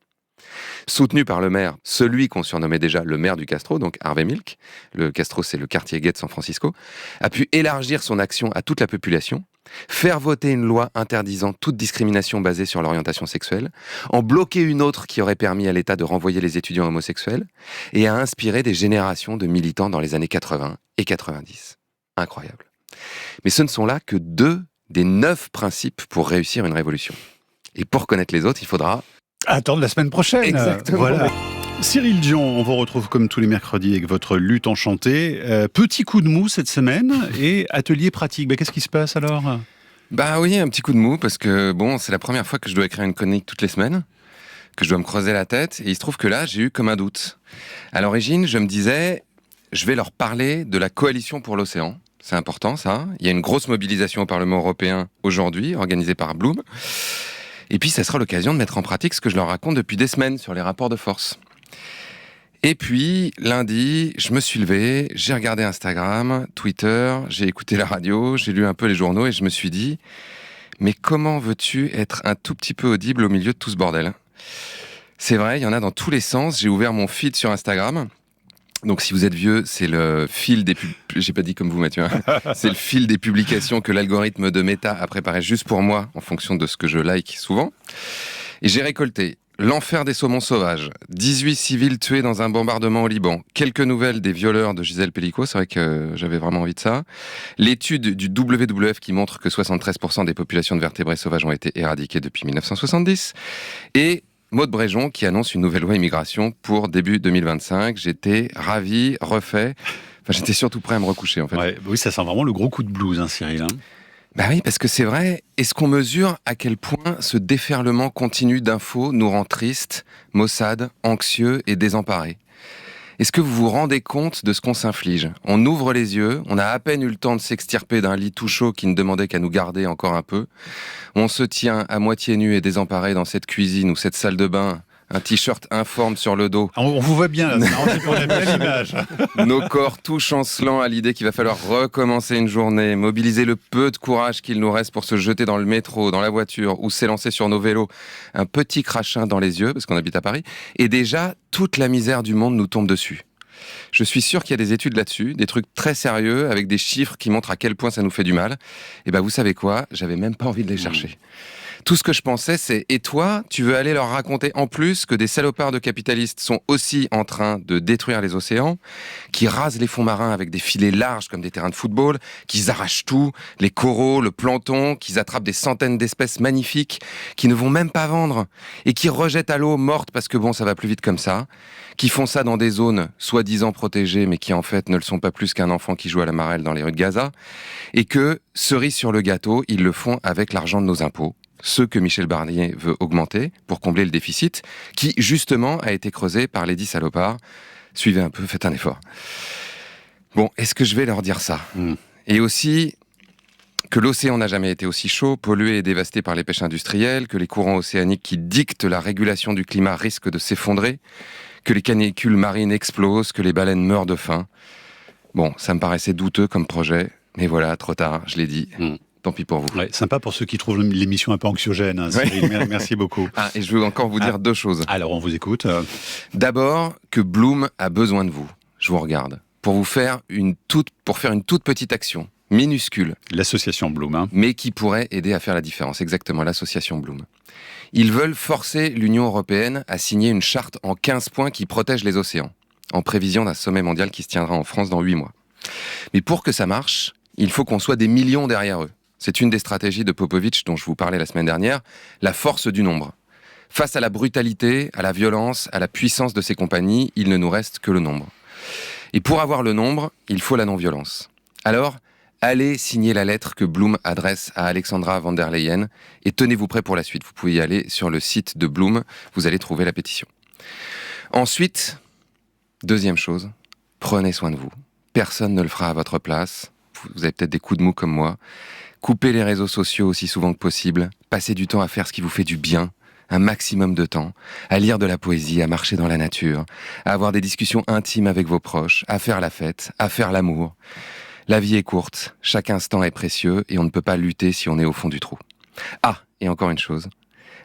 Soutenu par le maire, celui qu'on surnommait déjà le maire du Castro, donc Harvey Milk, le Castro c'est le quartier gay de San Francisco, a pu élargir son action à toute la population, faire voter une loi interdisant toute discrimination basée sur l'orientation sexuelle, en bloquer une autre qui aurait permis à l'État de renvoyer les étudiants homosexuels, et a inspiré des générations de militants dans les années 80 et 90. Incroyable. Mais ce ne sont là que 2 des 9 principes pour réussir une révolution. Et pour connaître les autres, il faudra attendre la semaine prochaine. Exactement. Voilà. Cyril Dion, on vous retrouve comme tous les mercredis avec votre lutte enchantée. Petit coup de mou cette semaine et atelier pratique. Qu'est-ce qui se passe alors? Oui, un petit coup de mou parce que c'est la première fois que je dois écrire une chronique toutes les semaines, que je dois me creuser la tête, et il se trouve que là, j'ai eu comme un doute. À l'origine, je me disais, je vais leur parler de la coalition pour l'océan. C'est important, ça. Il y a une grosse mobilisation au Parlement européen aujourd'hui, organisée par Bloom. Et puis, ça sera l'occasion de mettre en pratique ce que je leur raconte depuis des semaines sur les rapports de force. Et puis, lundi, je me suis levé, j'ai regardé Instagram, Twitter, j'ai écouté la radio, j'ai lu un peu les journaux et je me suis dit, mais comment veux-tu être un tout petit peu audible au milieu de tout ce bordel ? C'est vrai, il y en a dans tous les sens. J'ai ouvert mon feed sur Instagram. Donc, si vous êtes vieux, c'est le fil des... J'ai pas dit comme vous, Mathieu. C'est le fil des publications que l'algorithme de Meta a préparé juste pour moi, en fonction de ce que je like souvent. Et j'ai récolté l'enfer des saumons sauvages, 18 civils tués dans un bombardement au Liban, quelques nouvelles des violeurs de Gisèle Pellicot, c'est vrai que j'avais vraiment envie de ça, l'étude du WWF qui montre que 73% des populations de vertébrés sauvages ont été éradiquées depuis 1970, et Maud Bréjon qui annonce une nouvelle loi immigration pour début 2025. J'étais ravi, refait. J'étais surtout prêt à me recoucher, en fait. Ouais, oui, ça sent vraiment le gros coup de blues, Cyril. Bah oui, parce que c'est vrai. Est-ce qu'on mesure à quel point ce déferlement continu d'infos nous rend tristes, maussades, anxieux et désemparés ? Est-ce que vous vous rendez compte de ce qu'on s'inflige ? On ouvre les yeux, on a à peine eu le temps de s'extirper d'un lit tout chaud qui ne demandait qu'à nous garder encore un peu. On se tient à moitié nu et désemparé dans cette cuisine ou cette salle de bain, un t-shirt informe sur le dos. On vous voit bien, là, c'est pour la belle image. Nos corps tout chancelants à l'idée qu'il va falloir recommencer une journée, mobiliser le peu de courage qu'il nous reste pour se jeter dans le métro, dans la voiture ou s'élancer sur nos vélos, un petit crachin dans les yeux, parce qu'on habite à Paris, et déjà, toute la misère du monde nous tombe dessus. Je suis sûr qu'il y a des études là-dessus, des trucs très sérieux, avec des chiffres qui montrent à quel point ça nous fait du mal. Et ben vous savez quoi ? J'avais même pas envie de les chercher. Tout ce que je pensais, c'est « Et toi, tu veux aller leur raconter en plus que des salopards de capitalistes sont aussi en train de détruire les océans, qui rasent les fonds marins avec des filets larges comme des terrains de football, qu'ils arrachent tout, les coraux, le plancton, qu'ils attrapent des centaines d'espèces magnifiques, qui ne vont même pas vendre, et qui rejettent à l'eau morte parce que bon, ça va plus vite comme ça, qui font ça dans des zones soi-disant protégées, mais qui en fait ne le sont pas plus qu'un enfant qui joue à la marelle dans les rues de Gaza, et que, cerise sur le gâteau, ils le font avec l'argent de nos impôts. Ceux que Michel Barnier veut augmenter pour combler le déficit, qui justement a été creusé par les 10 salopards. Suivez un peu, faites un effort. Bon, est-ce que je vais leur dire ça ? Et aussi que l'océan n'a jamais été aussi chaud, pollué et dévasté par les pêches industrielles, que les courants océaniques qui dictent la régulation du climat risquent de s'effondrer, que les canicules marines explosent, que les baleines meurent de faim. Bon, ça me paraissait douteux comme projet, mais voilà, trop tard, je l'ai dit. Tant pis pour vous. Ouais, sympa pour ceux qui trouvent l'émission un peu anxiogène. Hein, Cyril. Merci beaucoup. Et je veux encore vous dire 2 choses. Alors, on vous écoute. D'abord, que Bloom a besoin de vous. Je vous regarde. Pour faire une toute petite action, minuscule. L'association Bloom. Hein. Mais qui pourrait aider à faire la différence. Exactement, l'association Bloom. Ils veulent forcer l'Union européenne à signer une charte en 15 points qui protège les océans, en prévision d'un sommet mondial qui se tiendra en France dans 8 mois. Mais pour que ça marche, il faut qu'on soit des millions derrière eux. C'est une des stratégies de Popovic dont je vous parlais la semaine dernière, la force du nombre. Face à la brutalité, à la violence, à la puissance de ces compagnies, il ne nous reste que le nombre. Et pour avoir le nombre, il faut la non-violence. Alors, allez signer la lettre que Bloom adresse à Alexandra van der Leyen et tenez-vous prêts pour la suite. Vous pouvez y aller sur le site de Bloom, vous allez trouver la pétition. Ensuite, deuxième chose, prenez soin de vous. Personne ne le fera à votre place. Vous avez peut-être des coups de mou comme moi. Coupez les réseaux sociaux aussi souvent que possible. Passez du temps à faire ce qui vous fait du bien, un maximum de temps, à lire de la poésie, à marcher dans la nature, à avoir des discussions intimes avec vos proches, à faire la fête, à faire l'amour. La vie est courte, chaque instant est précieux et on ne peut pas lutter si on est au fond du trou. Ah, et encore une chose.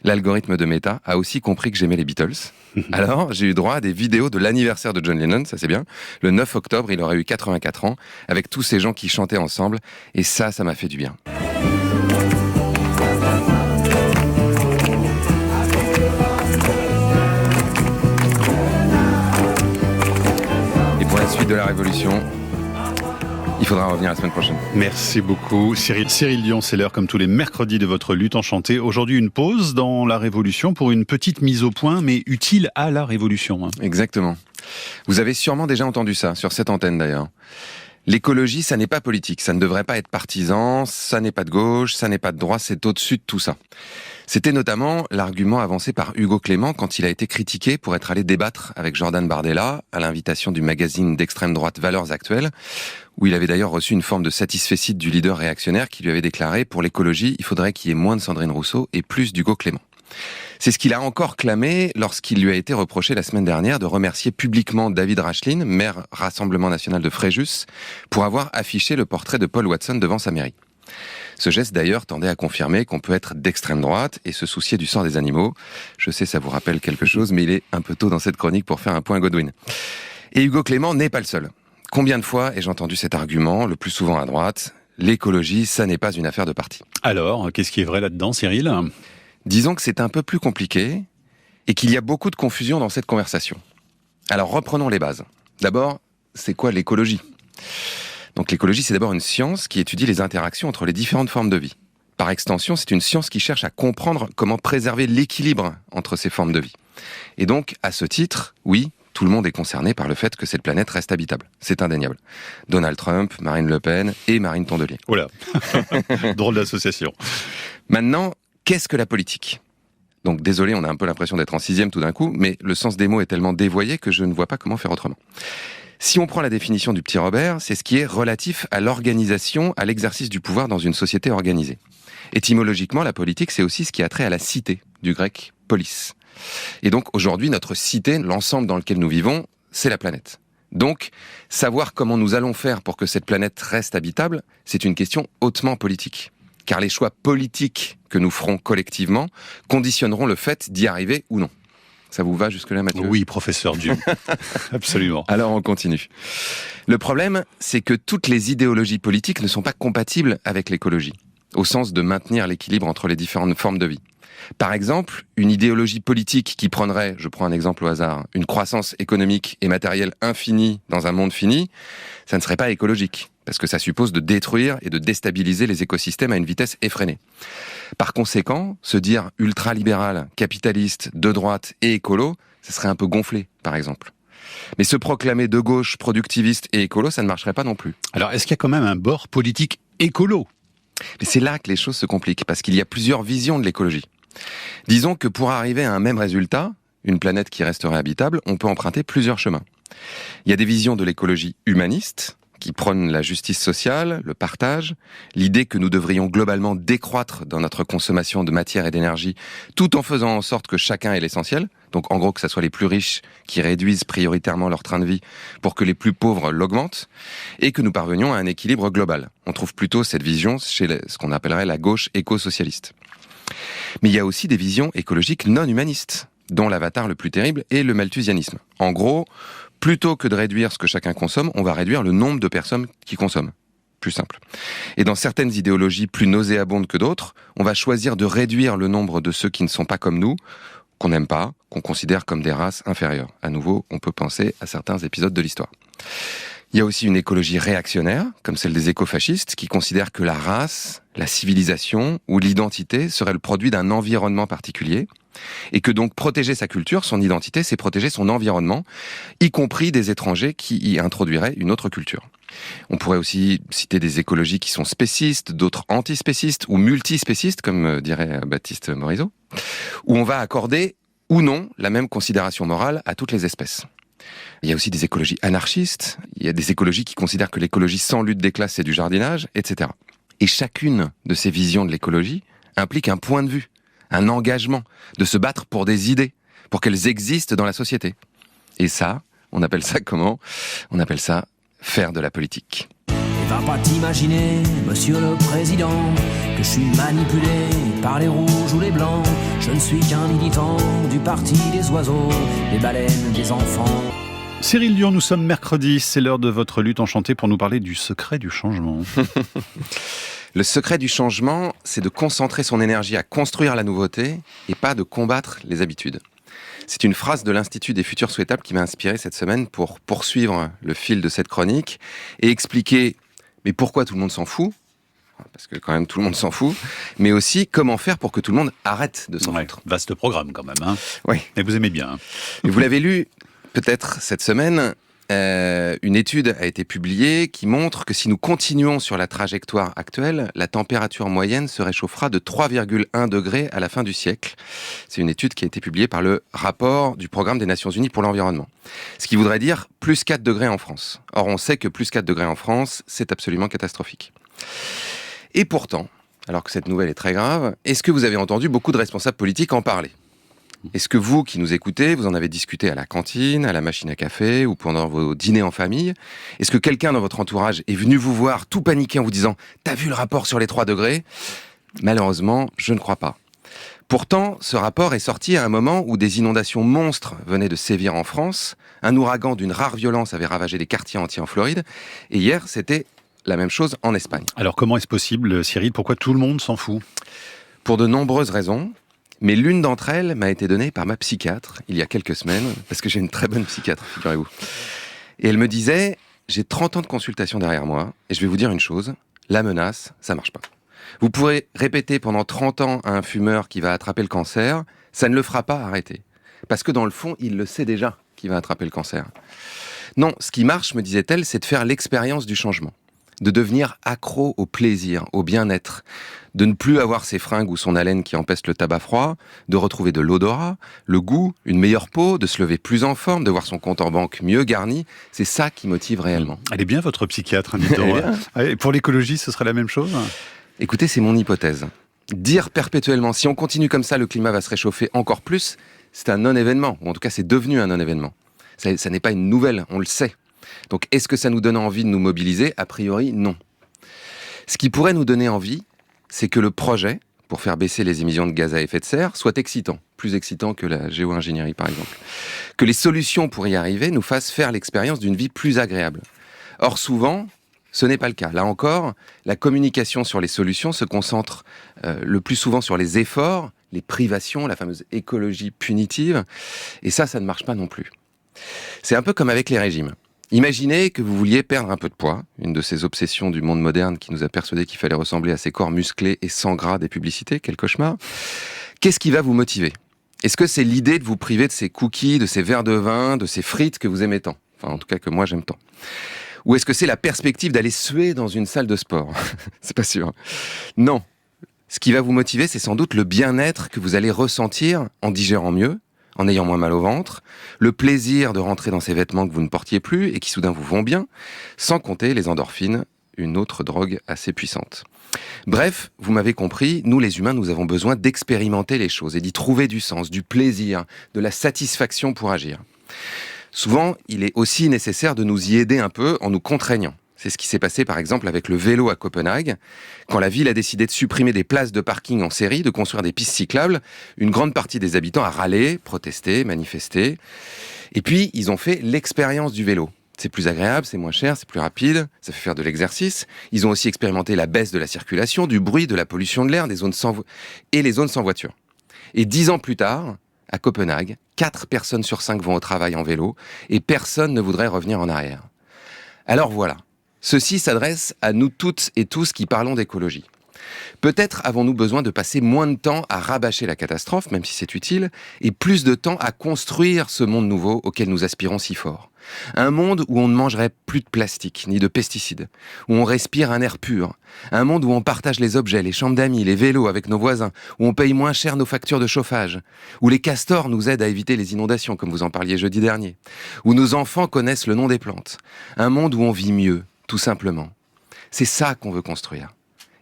L'algorithme de Meta a aussi compris que j'aimais les Beatles. Alors, j'ai eu droit à des vidéos de l'anniversaire de John Lennon, ça c'est bien. Le 9 octobre, il aurait eu 84 ans, avec tous ces gens qui chantaient ensemble. Et ça m'a fait du bien. Et pour la suite de la Révolution, il faudra revenir la semaine prochaine. Merci beaucoup. Cyril Dion, c'est l'heure comme tous les mercredis de votre lutte enchantée. Aujourd'hui, une pause dans la Révolution pour une petite mise au point, mais utile à la Révolution. Hein. Exactement. Vous avez sûrement déjà entendu ça, sur cette antenne d'ailleurs. L'écologie, ça n'est pas politique, ça ne devrait pas être partisan, ça n'est pas de gauche, ça n'est pas de droite, c'est au-dessus de tout ça. C'était notamment l'argument avancé par Hugo Clément quand il a été critiqué pour être allé débattre avec Jordan Bardella à l'invitation du magazine d'extrême droite Valeurs Actuelles, où il avait d'ailleurs reçu une forme de satisfecit du leader réactionnaire qui lui avait déclaré « Pour l'écologie, il faudrait qu'il y ait moins de Sandrine Rousseau et plus d'Hugo Clément ». C'est ce qu'il a encore clamé lorsqu'il lui a été reproché la semaine dernière de remercier publiquement David Rachlin, maire Rassemblement National de Fréjus, pour avoir affiché le portrait de Paul Watson devant sa mairie. Ce geste d'ailleurs tendait à confirmer qu'on peut être d'extrême droite et se soucier du sort des animaux. Je sais, ça vous rappelle quelque chose, mais il est un peu tôt dans cette chronique pour faire un point Godwin. Et Hugo Clément n'est pas le seul. Combien de fois ai-je entendu cet argument, le plus souvent à droite, l'écologie, ça n'est pas une affaire de parti. Alors, qu'est-ce qui est vrai là-dedans, Cyril ? Disons que c'est un peu plus compliqué et qu'il y a beaucoup de confusion dans cette conversation. Alors reprenons les bases. D'abord, c'est quoi l'écologie ? Donc l'écologie, c'est d'abord une science qui étudie les interactions entre les différentes formes de vie. Par extension, c'est une science qui cherche à comprendre comment préserver l'équilibre entre ces formes de vie. Et donc, à ce titre, oui, tout le monde est concerné par le fait que cette planète reste habitable. C'est indéniable. Donald Trump, Marine Le Pen et Marine Tondelier. Oh là, drôle d'association. Maintenant, qu'est-ce que la politique ? Donc désolé, on a un peu l'impression d'être en 6e tout d'un coup, mais le sens des mots est tellement dévoyé que je ne vois pas comment faire autrement. Si on prend la définition du petit Robert, c'est ce qui est relatif à l'organisation, à l'exercice du pouvoir dans une société organisée. Étymologiquement, la politique, c'est aussi ce qui a trait à la cité, du grec polis. Et donc aujourd'hui, notre cité, l'ensemble dans lequel nous vivons, c'est la planète. Donc, savoir comment nous allons faire pour que cette planète reste habitable, c'est une question hautement politique. Car les choix politiques que nous ferons collectivement conditionneront le fait d'y arriver ou non. Ça vous va jusque-là, Mathieu ? Oui, professeur Dieu. Absolument. Alors on continue. Le problème, c'est que toutes les idéologies politiques ne sont pas compatibles avec l'écologie, au sens de maintenir l'équilibre entre les différentes formes de vie. Par exemple, une idéologie politique qui prendrait, je prends un exemple au hasard, une croissance économique et matérielle infinie dans un monde fini, ça ne serait pas écologique, parce que ça suppose de détruire et de déstabiliser les écosystèmes à une vitesse effrénée. Par conséquent, se dire ultralibéral, capitaliste, de droite et écolo, ça serait un peu gonflé, par exemple. Mais se proclamer de gauche, productiviste et écolo, ça ne marcherait pas non plus. Alors, est-ce qu'il y a quand même un bord politique écolo ? Mais c'est là que les choses se compliquent, parce qu'il y a plusieurs visions de l'écologie. Disons que pour arriver à un même résultat, une planète qui resterait habitable, on peut emprunter plusieurs chemins. Il y a des visions de l'écologie humaniste, qui prônent la justice sociale, le partage, l'idée que nous devrions globalement décroître dans notre consommation de matière et d'énergie, tout en faisant en sorte que chacun ait l'essentiel. Donc en gros, que ce soit les plus riches qui réduisent prioritairement leur train de vie pour que les plus pauvres l'augmentent, et que nous parvenions à un équilibre global. On trouve plutôt cette vision chez ce qu'on appellerait la gauche éco-socialiste. Mais il y a aussi des visions écologiques non humanistes, dont l'avatar le plus terrible est le malthusianisme. En gros, plutôt que de réduire ce que chacun consomme, on va réduire le nombre de personnes qui consomment. Plus simple. Et dans certaines idéologies plus nauséabondes que d'autres, on va choisir de réduire le nombre de ceux qui ne sont pas comme nous, qu'on n'aime pas, qu'on considère comme des races inférieures. À nouveau, on peut penser à certains épisodes de l'histoire. Il y a aussi une écologie réactionnaire, comme celle des écofascistes, qui considèrent que la race, la civilisation ou l'identité serait le produit d'un environnement particulier, et que donc protéger sa culture, son identité, c'est protéger son environnement, y compris des étrangers qui y introduiraient une autre culture. On pourrait aussi citer des écologies qui sont spécistes, d'autres antispécistes ou multispécistes, comme dirait Baptiste Morisot, où on va accorder ou non la même considération morale à toutes les espèces. Il y a aussi des écologies anarchistes, il y a des écologies qui considèrent que l'écologie sans lutte des classes, c'est du jardinage, etc. Et chacune de ces visions de l'écologie implique un point de vue, un engagement, de se battre pour des idées, pour qu'elles existent dans la société. Et ça, on appelle ça comment ? On appelle ça faire de la politique. Et va pas t'imaginer, monsieur le président, que je suis manipulé par les rouges ou les blancs. Je ne suis qu'un militant du parti des oiseaux, des baleines, des enfants. Cyril Dion, nous sommes mercredi, c'est l'heure de votre lutte enchantée pour nous parler du secret du changement. Le secret du changement, c'est de concentrer son énergie à construire la nouveauté et pas de combattre les habitudes. C'est une phrase de l'Institut des futurs souhaitables qui m'a inspiré cette semaine pour poursuivre le fil de cette chronique et expliquer mais pourquoi tout le monde s'en fout, parce que quand même tout le monde s'en fout, mais aussi comment faire pour que tout le monde arrête de s'en foutre. Vaste programme quand même, hein. Oui. Mais vous aimez bien. Hein. Et vous l'avez lu peut-être cette semaine, une étude a été publiée qui montre que si nous continuons sur la trajectoire actuelle, la température moyenne se réchauffera de 3,1 degrés à la fin du siècle. C'est une étude qui a été publiée par le rapport du Programme des Nations Unies pour l'environnement. Ce qui voudrait dire plus 4 degrés en France. Or, on sait que plus 4 degrés en France, c'est absolument catastrophique. Et pourtant, alors que cette nouvelle est très grave, est-ce que vous avez entendu beaucoup de responsables politiques en parler ? Est-ce que vous, qui nous écoutez, vous en avez discuté à la cantine, à la machine à café ou pendant vos dîners en famille ? Est-ce que quelqu'un dans votre entourage est venu vous voir tout paniqué en vous disant « T'as vu le rapport sur les 3 degrés ?» Malheureusement, je ne crois pas. Pourtant, ce rapport est sorti à un moment où des inondations monstres venaient de sévir en France, un ouragan d'une rare violence avait ravagé des quartiers entiers en Floride, et hier, c'était la même chose en Espagne. Alors comment est-ce possible, Cyril ? Pourquoi tout le monde s'en fout ? Pour de nombreuses raisons. Mais l'une d'entre elles m'a été donnée par ma psychiatre il y a quelques semaines, parce que j'ai une très bonne psychiatre, figurez-vous. Et elle me disait, j'ai 30 ans de consultation derrière moi, et je vais vous dire une chose, la menace, ça marche pas. Vous pourrez répéter pendant 30 ans à un fumeur qui va attraper le cancer, ça ne le fera pas arrêter. Parce que dans le fond, il le sait déjà. qui va attraper le cancer. Non, ce qui marche, me disait-elle, c'est de faire l'expérience du changement, de devenir accro au plaisir, au bien-être, de ne plus avoir ses fringues ou son haleine qui empeste le tabac froid, de retrouver de l'odorat, le goût, une meilleure peau, de se lever plus en forme, de voir son compte en banque mieux garni. C'est ça qui motive réellement. Elle est bien votre psychiatre, hein, dites donc. Et pour l'écologie, ce serait la même chose ? Écoutez, c'est mon hypothèse. Dire perpétuellement, si on continue comme ça, le climat va se réchauffer encore plus, c'est un non-événement, ou en tout cas c'est devenu un non-événement. Ça n'est pas une nouvelle, on le sait. Donc est-ce que ça nous donne envie de nous mobiliser ? A priori, non. Ce qui pourrait nous donner envie, c'est que le projet, pour faire baisser les émissions de gaz à effet de serre, soit excitant, plus excitant que la géo-ingénierie par exemple. Que les solutions pour y arriver nous fassent faire l'expérience d'une vie plus agréable. Or souvent, ce n'est pas le cas. Là encore, la communication sur les solutions se concentre le plus souvent sur les efforts, les privations, la fameuse écologie punitive, et ça ne marche pas non plus. C'est un peu comme avec les régimes. Imaginez que vous vouliez perdre un peu de poids, une de ces obsessions du monde moderne qui nous a persuadé qu'il fallait ressembler à ces corps musclés et sans gras des publicités, quel cauchemar. Qu'est-ce qui va vous motiver ? Est-ce que c'est l'idée de vous priver de ces cookies, de ces verres de vin, de ces frites que vous aimez tant ? Enfin, en tout cas que moi j'aime tant. Ou est-ce que c'est la perspective d'aller suer dans une salle de sport ? C'est pas sûr. Non. Ce qui va vous motiver, c'est sans doute le bien-être que vous allez ressentir en digérant mieux, en ayant moins mal au ventre, le plaisir de rentrer dans ces vêtements que vous ne portiez plus et qui soudain vous vont bien, sans compter les endorphines, une autre drogue assez puissante. Bref, vous m'avez compris, nous les humains, nous avons besoin d'expérimenter les choses et d'y trouver du sens, du plaisir, de la satisfaction pour agir. Souvent, il est aussi nécessaire de nous y aider un peu en nous contraignant. C'est ce qui s'est passé par exemple avec le vélo à Copenhague. Quand la ville a décidé de supprimer des places de parking en série, de construire des pistes cyclables, une grande partie des habitants a râlé, protesté, manifesté. Et puis, ils ont fait l'expérience du vélo. C'est plus agréable, c'est moins cher, c'est plus rapide, ça fait faire de l'exercice. Ils ont aussi expérimenté la baisse de la circulation, du bruit, de la pollution de l'air, les zones sans voiture. Et 10 ans plus tard, à Copenhague, 4 personnes sur 5 vont au travail en vélo et personne ne voudrait revenir en arrière. Alors voilà. Ceci s'adresse à nous toutes et tous qui parlons d'écologie. Peut-être avons-nous besoin de passer moins de temps à rabâcher la catastrophe, même si c'est utile, et plus de temps à construire ce monde nouveau auquel nous aspirons si fort. Un monde où on ne mangerait plus de plastique, ni de pesticides, où on respire un air pur. Un monde où on partage les objets, les chambres d'amis, les vélos avec nos voisins, où on paye moins cher nos factures de chauffage, où les castors nous aident à éviter les inondations, comme vous en parliez jeudi dernier, où nos enfants connaissent le nom des plantes. Un monde où on vit mieux, tout simplement. C'est ça qu'on veut construire.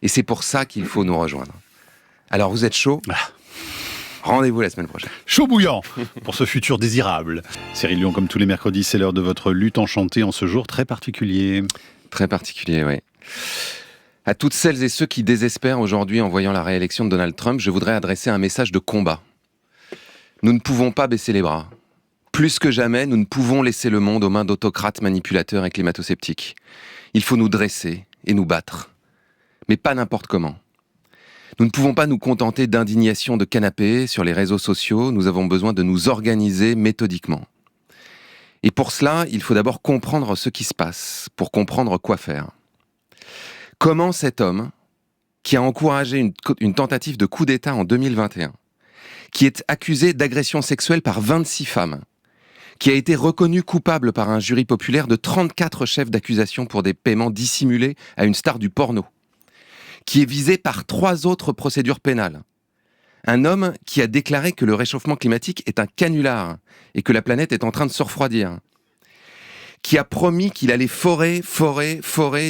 Et c'est pour ça qu'il faut nous rejoindre. Alors vous êtes chaud ? Rendez-vous la semaine prochaine. Chaud bouillant pour ce futur désirable. Cyril Dion, comme tous les mercredis, c'est l'heure de votre lutte enchantée en ce jour très particulier. Très particulier, oui. À toutes celles et ceux qui désespèrent aujourd'hui en voyant la réélection de Donald Trump, je voudrais adresser un message de combat. Nous ne pouvons pas baisser les bras. Plus que jamais, nous ne pouvons laisser le monde aux mains d'autocrates manipulateurs et climato-sceptiques. Il faut nous dresser et nous battre. Mais pas n'importe comment. Nous ne pouvons pas nous contenter d'indignation de canapé sur les réseaux sociaux, nous avons besoin de nous organiser méthodiquement. Et pour cela, il faut d'abord comprendre ce qui se passe, pour comprendre quoi faire. Comment cet homme, qui a encouragé une tentative de coup d'État en 2021, qui est accusé d'agression sexuelle par 26 femmes, qui a été reconnu coupable par un jury populaire de 34 chefs d'accusation pour des paiements dissimulés à une star du porno, qui est visé par 3 autres procédures pénales. Un homme qui a déclaré que le réchauffement climatique est un canular et que la planète est en train de se refroidir. Qui a promis qu'il allait forer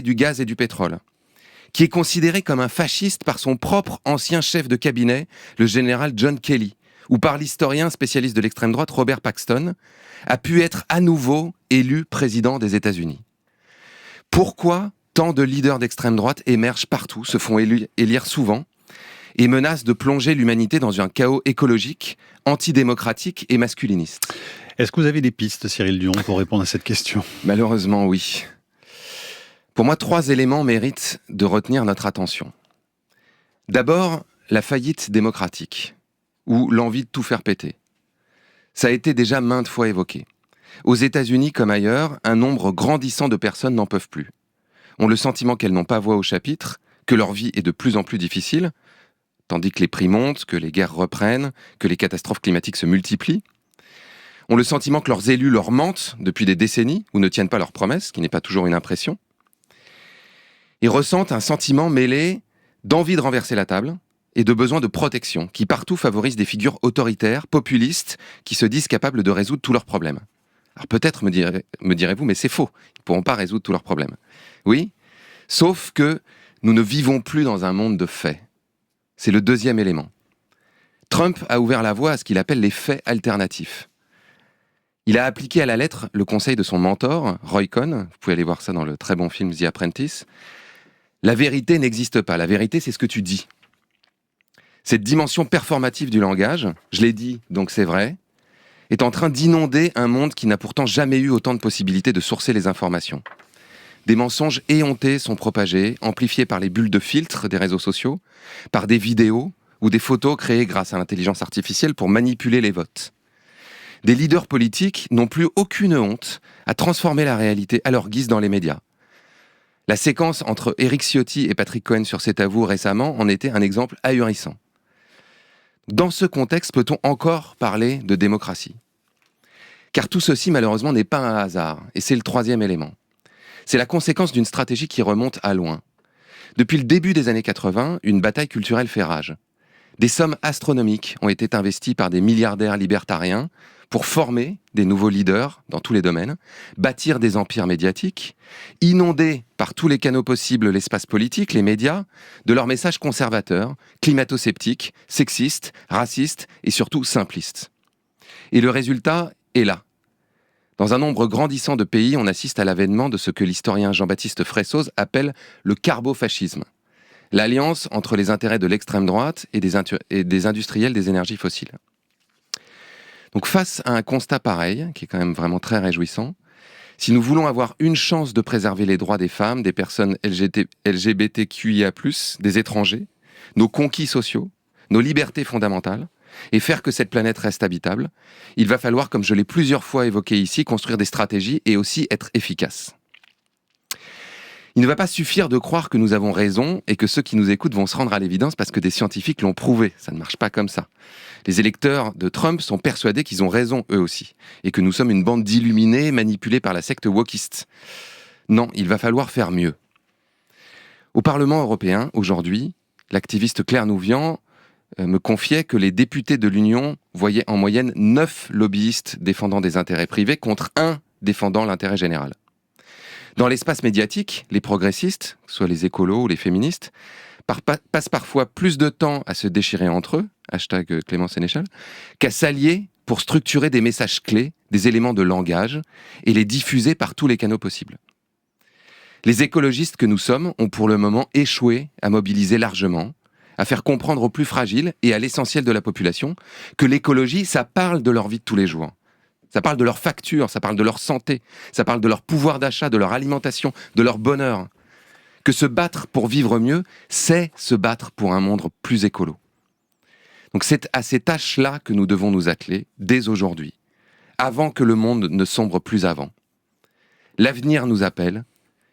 du gaz et du pétrole. Qui est considéré comme un fasciste par son propre ancien chef de cabinet, le général John Kelly, ou par l'historien spécialiste de l'extrême droite Robert Paxton, a pu être à nouveau élu président des États-Unis. Pourquoi tant de leaders d'extrême droite émergent partout, se font élire souvent, et menacent de plonger l'humanité dans un chaos écologique, antidémocratique et masculiniste ? Est-ce que vous avez des pistes, Cyril Dion, pour répondre à cette question ? Malheureusement, oui. Pour moi, 3 éléments méritent de retenir notre attention. D'abord, la faillite démocratique, ou l'envie de tout faire péter. Ça a été déjà maintes fois évoqué. Aux États-Unis comme ailleurs, un nombre grandissant de personnes n'en peuvent plus. Ont le sentiment qu'elles n'ont pas voix au chapitre, que leur vie est de plus en plus difficile, tandis que les prix montent, que les guerres reprennent, que les catastrophes climatiques se multiplient. ont le sentiment que leurs élus leur mentent depuis des décennies ou ne tiennent pas leurs promesses, ce qui n'est pas toujours une impression. Ils ressentent un sentiment mêlé d'envie de renverser la table et de besoin de protection, qui partout favorise des figures autoritaires, populistes, qui se disent capables de résoudre tous leurs problèmes. Alors peut-être me direz-vous, mais c'est faux, ils ne pourront pas résoudre tous leurs problèmes. Oui, sauf que nous ne vivons plus dans un monde de faits. C'est le deuxième élément. Trump a ouvert la voie à ce qu'il appelle les faits alternatifs. Il a appliqué à la lettre le conseil de son mentor, Roy Cohn, vous pouvez aller voir ça dans le très bon film The Apprentice. La vérité n'existe pas, la vérité c'est ce que tu dis. Cette dimension performative du langage, je l'ai dit, donc c'est vrai, est en train d'inonder un monde qui n'a pourtant jamais eu autant de possibilités de sourcer les informations. Des mensonges éhontés sont propagés, amplifiés par les bulles de filtre des réseaux sociaux, par des vidéos ou des photos créées grâce à l'intelligence artificielle pour manipuler les votes. Des leaders politiques n'ont plus aucune honte à transformer la réalité à leur guise dans les médias. La séquence entre Éric Ciotti et Patrick Cohen sur C'est à vous récemment en était un exemple ahurissant. Dans ce contexte, peut-on encore parler de démocratie ? Car tout ceci, malheureusement, n'est pas un hasard, et c'est le troisième élément. C'est la conséquence d'une stratégie qui remonte à loin. Depuis le début des années 80, une bataille culturelle fait rage. Des sommes astronomiques ont été investies par des milliardaires libertariens pour former des nouveaux leaders dans tous les domaines, bâtir des empires médiatiques, inonder par tous les canaux possibles l'espace politique, les médias, de leurs messages conservateurs, climato-sceptiques, sexistes, racistes et surtout simplistes. Et le résultat est là. Dans un nombre grandissant de pays, on assiste à l'avènement de ce que l'historien Jean-Baptiste Fressoz appelle le carbofascisme, l'alliance entre les intérêts de l'extrême droite et des industriels des énergies fossiles. Donc face à un constat pareil, qui est quand même vraiment très réjouissant, si nous voulons avoir une chance de préserver les droits des femmes, des personnes LGBTQIA+, des étrangers, nos conquis sociaux, nos libertés fondamentales, et faire que cette planète reste habitable, il va falloir, comme je l'ai plusieurs fois évoqué ici, construire des stratégies et aussi être efficace. Il ne va pas suffire de croire que nous avons raison et que ceux qui nous écoutent vont se rendre à l'évidence parce que des scientifiques l'ont prouvé. Ça ne marche pas comme ça. Les électeurs de Trump sont persuadés qu'ils ont raison eux aussi et que nous sommes une bande d'illuminés manipulés par la secte wokiste. Non, il va falloir faire mieux. Au Parlement européen, aujourd'hui, l'activiste Claire Nouvian me confiait que les députés de l'Union voyaient en moyenne 9 lobbyistes défendant des intérêts privés contre 1 défendant l'intérêt général. Dans l'espace médiatique, les progressistes, soit les écolos ou les féministes, passent parfois plus de temps à se déchirer entre eux, #Clément Sénéchal, qu'à s'allier pour structurer des messages clés, des éléments de langage, et les diffuser par tous les canaux possibles. Les écologistes que nous sommes ont pour le moment échoué à mobiliser largement, à faire comprendre aux plus fragiles et à l'essentiel de la population que l'écologie, ça parle de leur vie de tous les jours. Ça parle de leurs factures, ça parle de leur santé, ça parle de leur pouvoir d'achat, de leur alimentation, de leur bonheur. Que se battre pour vivre mieux, c'est se battre pour un monde plus écolo. Donc c'est à ces tâches-là que nous devons nous atteler dès aujourd'hui, avant que le monde ne sombre plus avant. L'avenir nous appelle,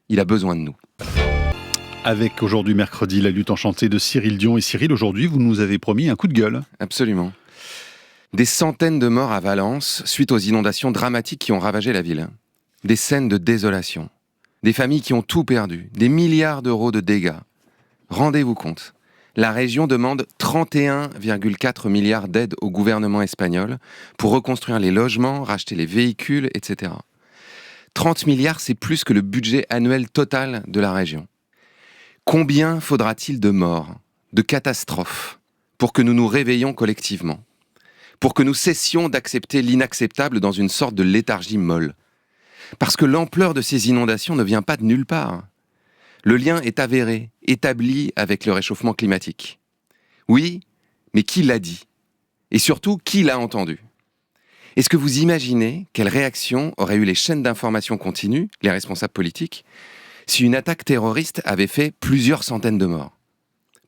il a besoin de nous. Avec aujourd'hui mercredi la lutte enchantée de Cyril Dion. Et Cyril, aujourd'hui vous nous avez promis un coup de gueule. Absolument. Des centaines de morts à Valence suite aux inondations dramatiques qui ont ravagé la ville. Des scènes de désolation. Des familles qui ont tout perdu. Des milliards d'euros de dégâts. Rendez-vous compte, la région demande 31,4 milliards d'aides au gouvernement espagnol pour reconstruire les logements, racheter les véhicules, etc. 30 milliards, c'est plus que le budget annuel total de la région. Combien faudra-t-il de morts, de catastrophes, pour que nous nous réveillions collectivement ? Pour que nous cessions d'accepter l'inacceptable dans une sorte de léthargie molle. Parce que l'ampleur de ces inondations ne vient pas de nulle part. Le lien est avéré, établi avec le réchauffement climatique. Oui, mais qui l'a dit ? Et surtout, qui l'a entendu ? Est-ce que vous imaginez quelle réaction auraient eu les chaînes d'information continues, les responsables politiques, si une attaque terroriste avait fait plusieurs centaines de morts ?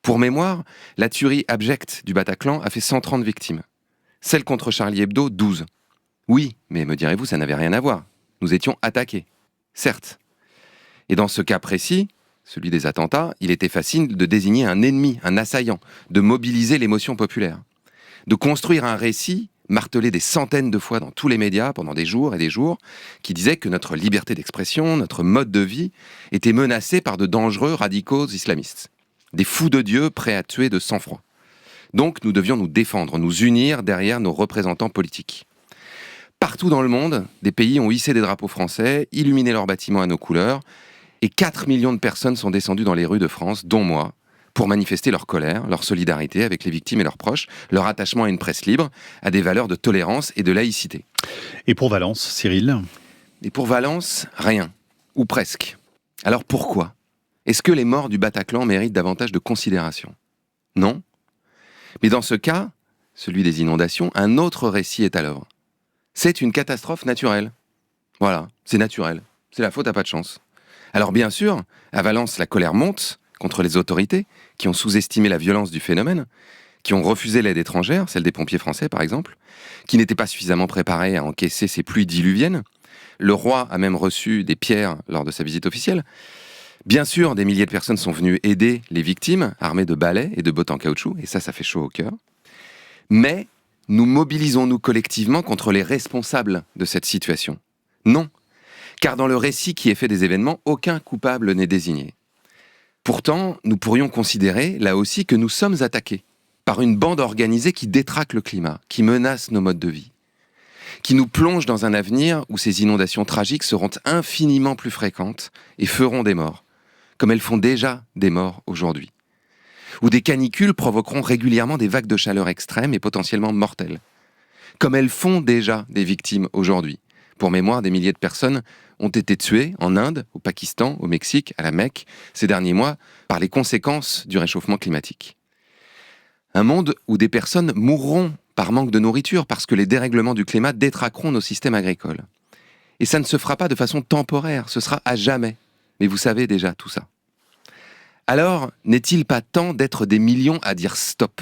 Pour mémoire, la tuerie abjecte du Bataclan a fait 130 victimes. Celle contre Charlie Hebdo, 12. Oui, mais me direz-vous, ça n'avait rien à voir. Nous étions attaqués. Certes. Et dans ce cas précis, celui des attentats, il était facile de désigner un ennemi, un assaillant, de mobiliser l'émotion populaire, de construire un récit martelé des centaines de fois dans tous les médias pendant des jours et des jours, qui disait que notre liberté d'expression, notre mode de vie, était menacé par de dangereux radicaux islamistes. Des fous de Dieu prêts à tuer de sang-froid. Donc nous devions nous défendre, nous unir derrière nos représentants politiques. Partout dans le monde, des pays ont hissé des drapeaux français, illuminé leurs bâtiments à nos couleurs, et 4 millions de personnes sont descendues dans les rues de France, dont moi, pour manifester leur colère, leur solidarité avec les victimes et leurs proches, leur attachement à une presse libre, à des valeurs de tolérance et de laïcité. Et pour Valence, Cyril ? Et pour Valence, rien. Ou presque. Alors pourquoi ? Est-ce que les morts du Bataclan méritent davantage de considération ? Non. Mais dans ce cas, celui des inondations, un autre récit est à l'œuvre. C'est une catastrophe naturelle. Voilà, c'est naturel. C'est la faute à pas de chance. Alors bien sûr, à Valence, la colère monte contre les autorités qui ont sous-estimé la violence du phénomène, qui ont refusé l'aide étrangère, celle des pompiers français par exemple, qui n'étaient pas suffisamment préparés à encaisser ces pluies diluviennes. Le roi a même reçu des pierres lors de sa visite officielle. Bien sûr, des milliers de personnes sont venues aider les victimes, armées de balais et de bottes en caoutchouc, et ça fait chaud au cœur. Mais nous mobilisons-nous collectivement contre les responsables de cette situation ? Non, car dans le récit qui est fait des événements, aucun coupable n'est désigné. Pourtant, nous pourrions considérer, là aussi, que nous sommes attaqués par une bande organisée qui détraque le climat, qui menace nos modes de vie, qui nous plonge dans un avenir où ces inondations tragiques seront infiniment plus fréquentes et feront des morts, comme elles font déjà des morts aujourd'hui, où des canicules provoqueront régulièrement des vagues de chaleur extrêmes et potentiellement mortelles, comme elles font déjà des victimes aujourd'hui. Pour mémoire, des milliers de personnes ont été tuées en Inde, au Pakistan, au Mexique, à la Mecque, ces derniers mois, par les conséquences du réchauffement climatique. Un monde où des personnes mourront par manque de nourriture parce que les dérèglements du climat détraqueront nos systèmes agricoles. Et ça ne se fera pas de façon temporaire, ce sera à jamais. Mais vous savez déjà tout ça. Alors, n'est-il pas temps d'être des millions à dire stop ?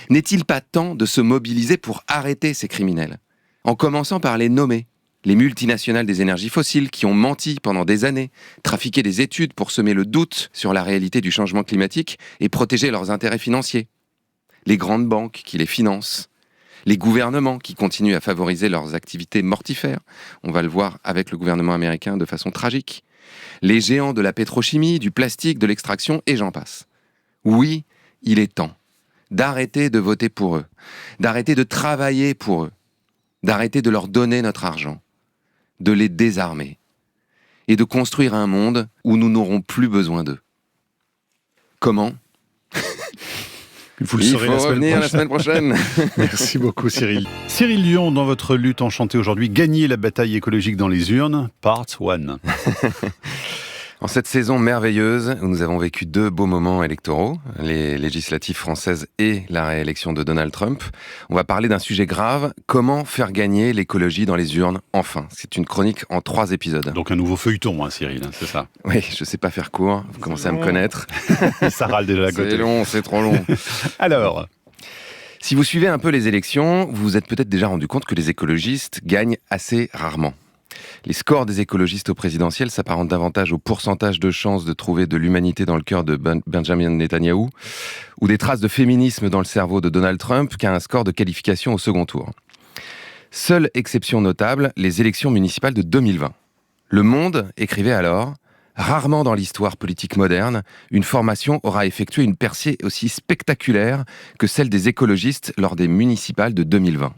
N'est-il pas temps de se mobiliser pour arrêter ces criminels ? En commençant par les nommer. Les multinationales des énergies fossiles qui ont menti pendant des années, trafiqué des études pour semer le doute sur la réalité du changement climatique et protéger leurs intérêts financiers. Les grandes banques qui les financent. Les gouvernements qui continuent à favoriser leurs activités mortifères. On va le voir avec le gouvernement américain de façon tragique. Les géants de la pétrochimie, du plastique, de l'extraction et j'en passe. Oui, il est temps d'arrêter de voter pour eux, d'arrêter de travailler pour eux, d'arrêter de leur donner notre argent, de les désarmer et de construire un monde où nous n'aurons plus besoin d'eux. Comment ? Vous le Il saurez faut revenir la semaine prochaine. Merci beaucoup Cyril. Cyril Dion, dans votre lutte enchantée aujourd'hui, gagnez la bataille écologique dans les urnes, part 1. En cette saison merveilleuse, où nous avons vécu 2 beaux moments électoraux, les législatives françaises et la réélection de Donald Trump, on va parler d'un sujet grave, comment faire gagner l'écologie dans les urnes, enfin. C'est une chronique en 3 épisodes. Donc un nouveau feuilleton, Cyril, c'est ça ? Oui, je sais pas faire court, vous commencez à me connaître. Ça râle déjà à côté. C'est long, c'est trop long. Alors, si vous suivez un peu les élections, vous vous êtes peut-être déjà rendu compte que les écologistes gagnent assez rarement. Les scores des écologistes au présidentiel s'apparentent davantage au pourcentage de chances de trouver de l'humanité dans le cœur de Benjamin Netanyahou ou des traces de féminisme dans le cerveau de Donald Trump qu'à un score de qualification au second tour. Seule exception notable, les élections municipales de 2020. Le Monde écrivait alors « Rarement dans l'histoire politique moderne, une formation aura effectué une percée aussi spectaculaire que celle des écologistes lors des municipales de 2020. »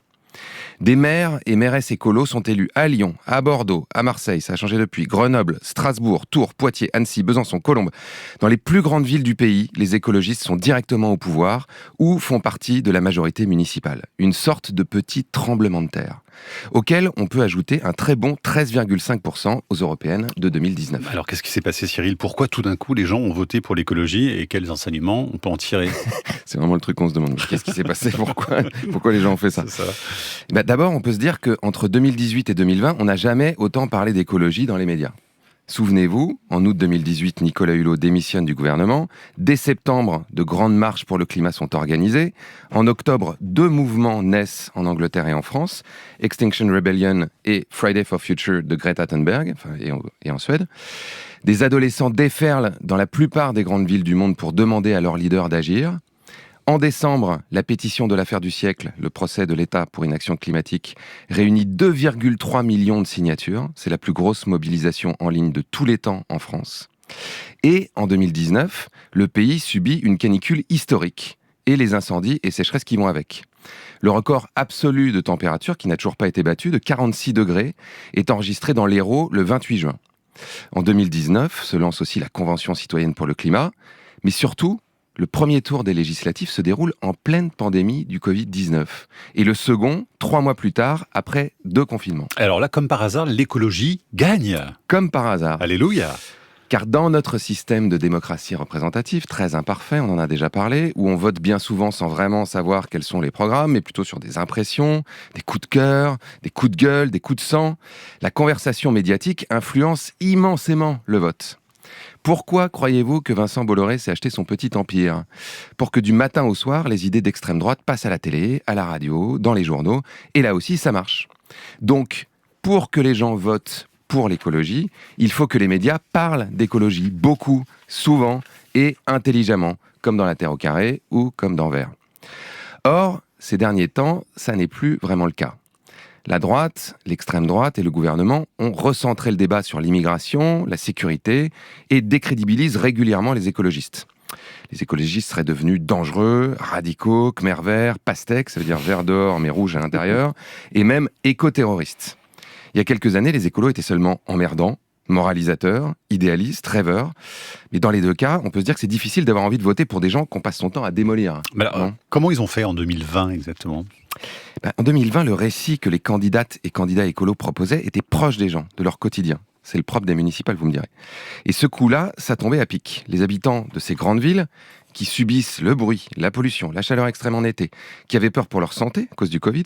Des maires et mairesses écolos sont élus à Lyon, à Bordeaux, à Marseille, ça a changé depuis, Grenoble, Strasbourg, Tours, Poitiers, Annecy, Besançon, Colombes. Dans les plus grandes villes du pays, les écologistes sont directement au pouvoir ou font partie de la majorité municipale. Une sorte de petit tremblement de terre, auquel on peut ajouter un très bon 13,5% aux européennes de 2019. Alors qu'est-ce qui s'est passé Cyril ? Pourquoi tout d'un coup les gens ont voté pour l'écologie et quels enseignements on peut en tirer ? C'est vraiment le truc qu'on se demande. Qu'est-ce qui s'est passé ? Pourquoi les gens ont fait ça ? C'est ça. D'abord, on peut se dire qu'entre 2018 et 2020, on n'a jamais autant parlé d'écologie dans les médias. Souvenez-vous, en août 2018, Nicolas Hulot démissionne du gouvernement. Dès septembre, de grandes marches pour le climat sont organisées. En octobre, 2 mouvements naissent en Angleterre et en France. Extinction Rebellion et Friday for Future de Greta Thunberg, et en Suède. Des adolescents déferlent dans la plupart des grandes villes du monde pour demander à leurs leaders d'agir. En décembre, la pétition de l'affaire du siècle, le procès de l'État pour inaction climatique, réunit 2,3 millions de signatures. C'est la plus grosse mobilisation en ligne de tous les temps en France. Et en 2019, le pays subit une canicule historique et les incendies et sécheresses qui vont avec. Le record absolu de température, qui n'a toujours pas été battu, de 46 degrés, est enregistré dans l'Hérault le 28 juin. En 2019, se lance aussi la Convention citoyenne pour le climat, mais surtout, le premier tour des législatives se déroule en pleine pandémie du Covid-19. Et le second, 3 mois plus tard, après 2 confinements. Alors là, comme par hasard, l'écologie gagne. Comme par hasard. Alléluia. Car dans notre système de démocratie représentative, très imparfait, on en a déjà parlé, où on vote bien souvent sans vraiment savoir quels sont les programmes, mais plutôt sur des impressions, des coups de cœur, des coups de gueule, des coups de sang, la conversation médiatique influence immensément le vote. Pourquoi croyez-vous que Vincent Bolloré s'est acheté son petit empire ? Pour que du matin au soir, les idées d'extrême droite passent à la télé, à la radio, dans les journaux, et là aussi ça marche. Donc, pour que les gens votent pour l'écologie, il faut que les médias parlent d'écologie, beaucoup, souvent et intelligemment, comme dans La Terre au carré ou comme dans Vert. Or, ces derniers temps, ça n'est plus vraiment le cas. La droite, l'extrême droite et le gouvernement ont recentré le débat sur l'immigration, la sécurité et décrédibilisent régulièrement les écologistes. Les écologistes seraient devenus dangereux, radicaux, khmer vert, pastèques, ça veut dire vert dehors mais rouge à l'intérieur, et même éco-terroristes. Il y a quelques années, les écolos étaient seulement emmerdants, moralisateurs, idéalistes, rêveurs. Mais dans les 2 cas, on peut se dire que c'est difficile d'avoir envie de voter pour des gens qu'on passe son temps à démolir. Mais alors, comment ils ont fait en 2020 exactement ? En 2020, le récit que les candidates et candidats écolos proposaient était proche des gens, de leur quotidien. C'est le propre des municipales, vous me direz. Et ce coup-là, ça tombait à pic. Les habitants de ces grandes villes, qui subissent le bruit, la pollution, la chaleur extrême en été, qui avaient peur pour leur santé à cause du Covid,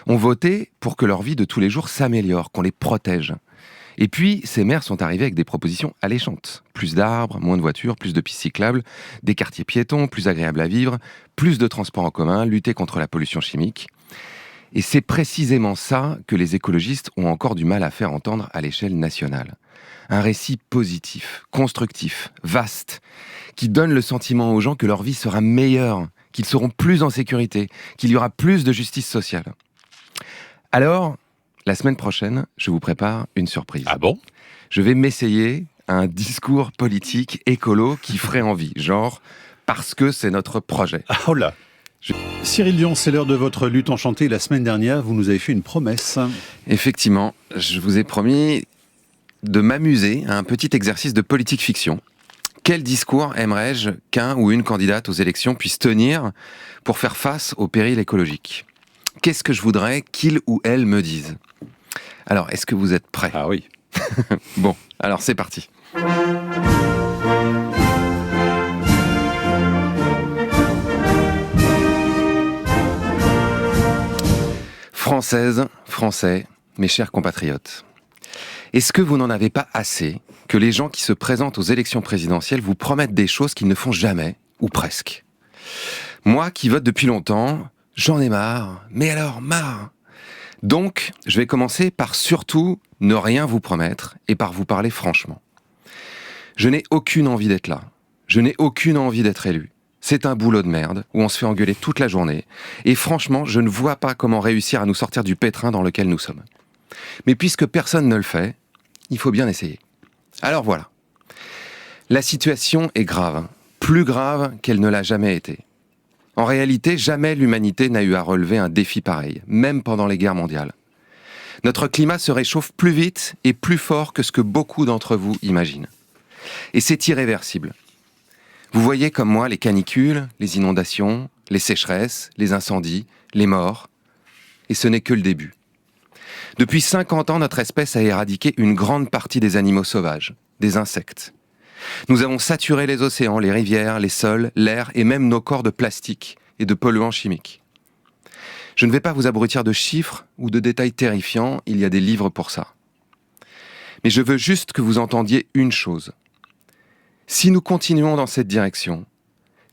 ont voté pour que leur vie de tous les jours s'améliore, qu'on les protège. Et puis, ces maires sont arrivés avec des propositions alléchantes. Plus d'arbres, moins de voitures, plus de pistes cyclables, des quartiers piétons, plus agréables à vivre, plus de transports en commun, lutter contre la pollution chimique. Et c'est précisément ça que les écologistes ont encore du mal à faire entendre à l'échelle nationale. Un récit positif, constructif, vaste, qui donne le sentiment aux gens que leur vie sera meilleure, qu'ils seront plus en sécurité, qu'il y aura plus de justice sociale. Alors, la semaine prochaine, je vous prépare une surprise. Ah bon ? Je vais m'essayer à un discours politique écolo qui ferait envie, genre parce que c'est notre projet. Ah, oh là. Cyril Dion, c'est l'heure de votre lutte enchantée. La semaine dernière, vous nous avez fait une promesse. Effectivement, je vous ai promis de m'amuser à un petit exercice de politique fiction. Quel discours aimerais-je qu'un ou une candidate aux élections puisse tenir pour faire face au péril écologique ? Qu'est-ce que je voudrais qu'il ou elle me dise ? Alors, est-ce que vous êtes prêts ? Ah oui. Bon, alors c'est parti. Françaises, Français, mes chers compatriotes, est-ce que vous n'en avez pas assez que les gens qui se présentent aux élections présidentielles vous promettent des choses qu'ils ne font jamais, ou presque ? Moi qui vote depuis longtemps, j'en ai marre, mais alors marre ! Donc, je vais commencer par surtout ne rien vous promettre et par vous parler franchement. Je n'ai aucune envie d'être là. Je n'ai aucune envie d'être élu. C'est un boulot de merde où on se fait engueuler toute la journée. Et franchement, je ne vois pas comment réussir à nous sortir du pétrin dans lequel nous sommes. Mais puisque personne ne le fait, il faut bien essayer. Alors voilà. La situation est grave. Plus grave qu'elle ne l'a jamais été. En réalité, jamais l'humanité n'a eu à relever un défi pareil, même pendant les guerres mondiales. Notre climat se réchauffe plus vite et plus fort que ce que beaucoup d'entre vous imaginent. Et c'est irréversible. Vous voyez comme moi les canicules, les inondations, les sécheresses, les incendies, les morts. Et ce n'est que le début. Depuis 50 ans, notre espèce a éradiqué une grande partie des animaux sauvages, des insectes. Nous avons saturé les océans, les rivières, les sols, l'air et même nos corps de plastique et de polluants chimiques. Je ne vais pas vous abrutir de chiffres ou de détails terrifiants, il y a des livres pour ça. Mais je veux juste que vous entendiez une chose. Si nous continuons dans cette direction,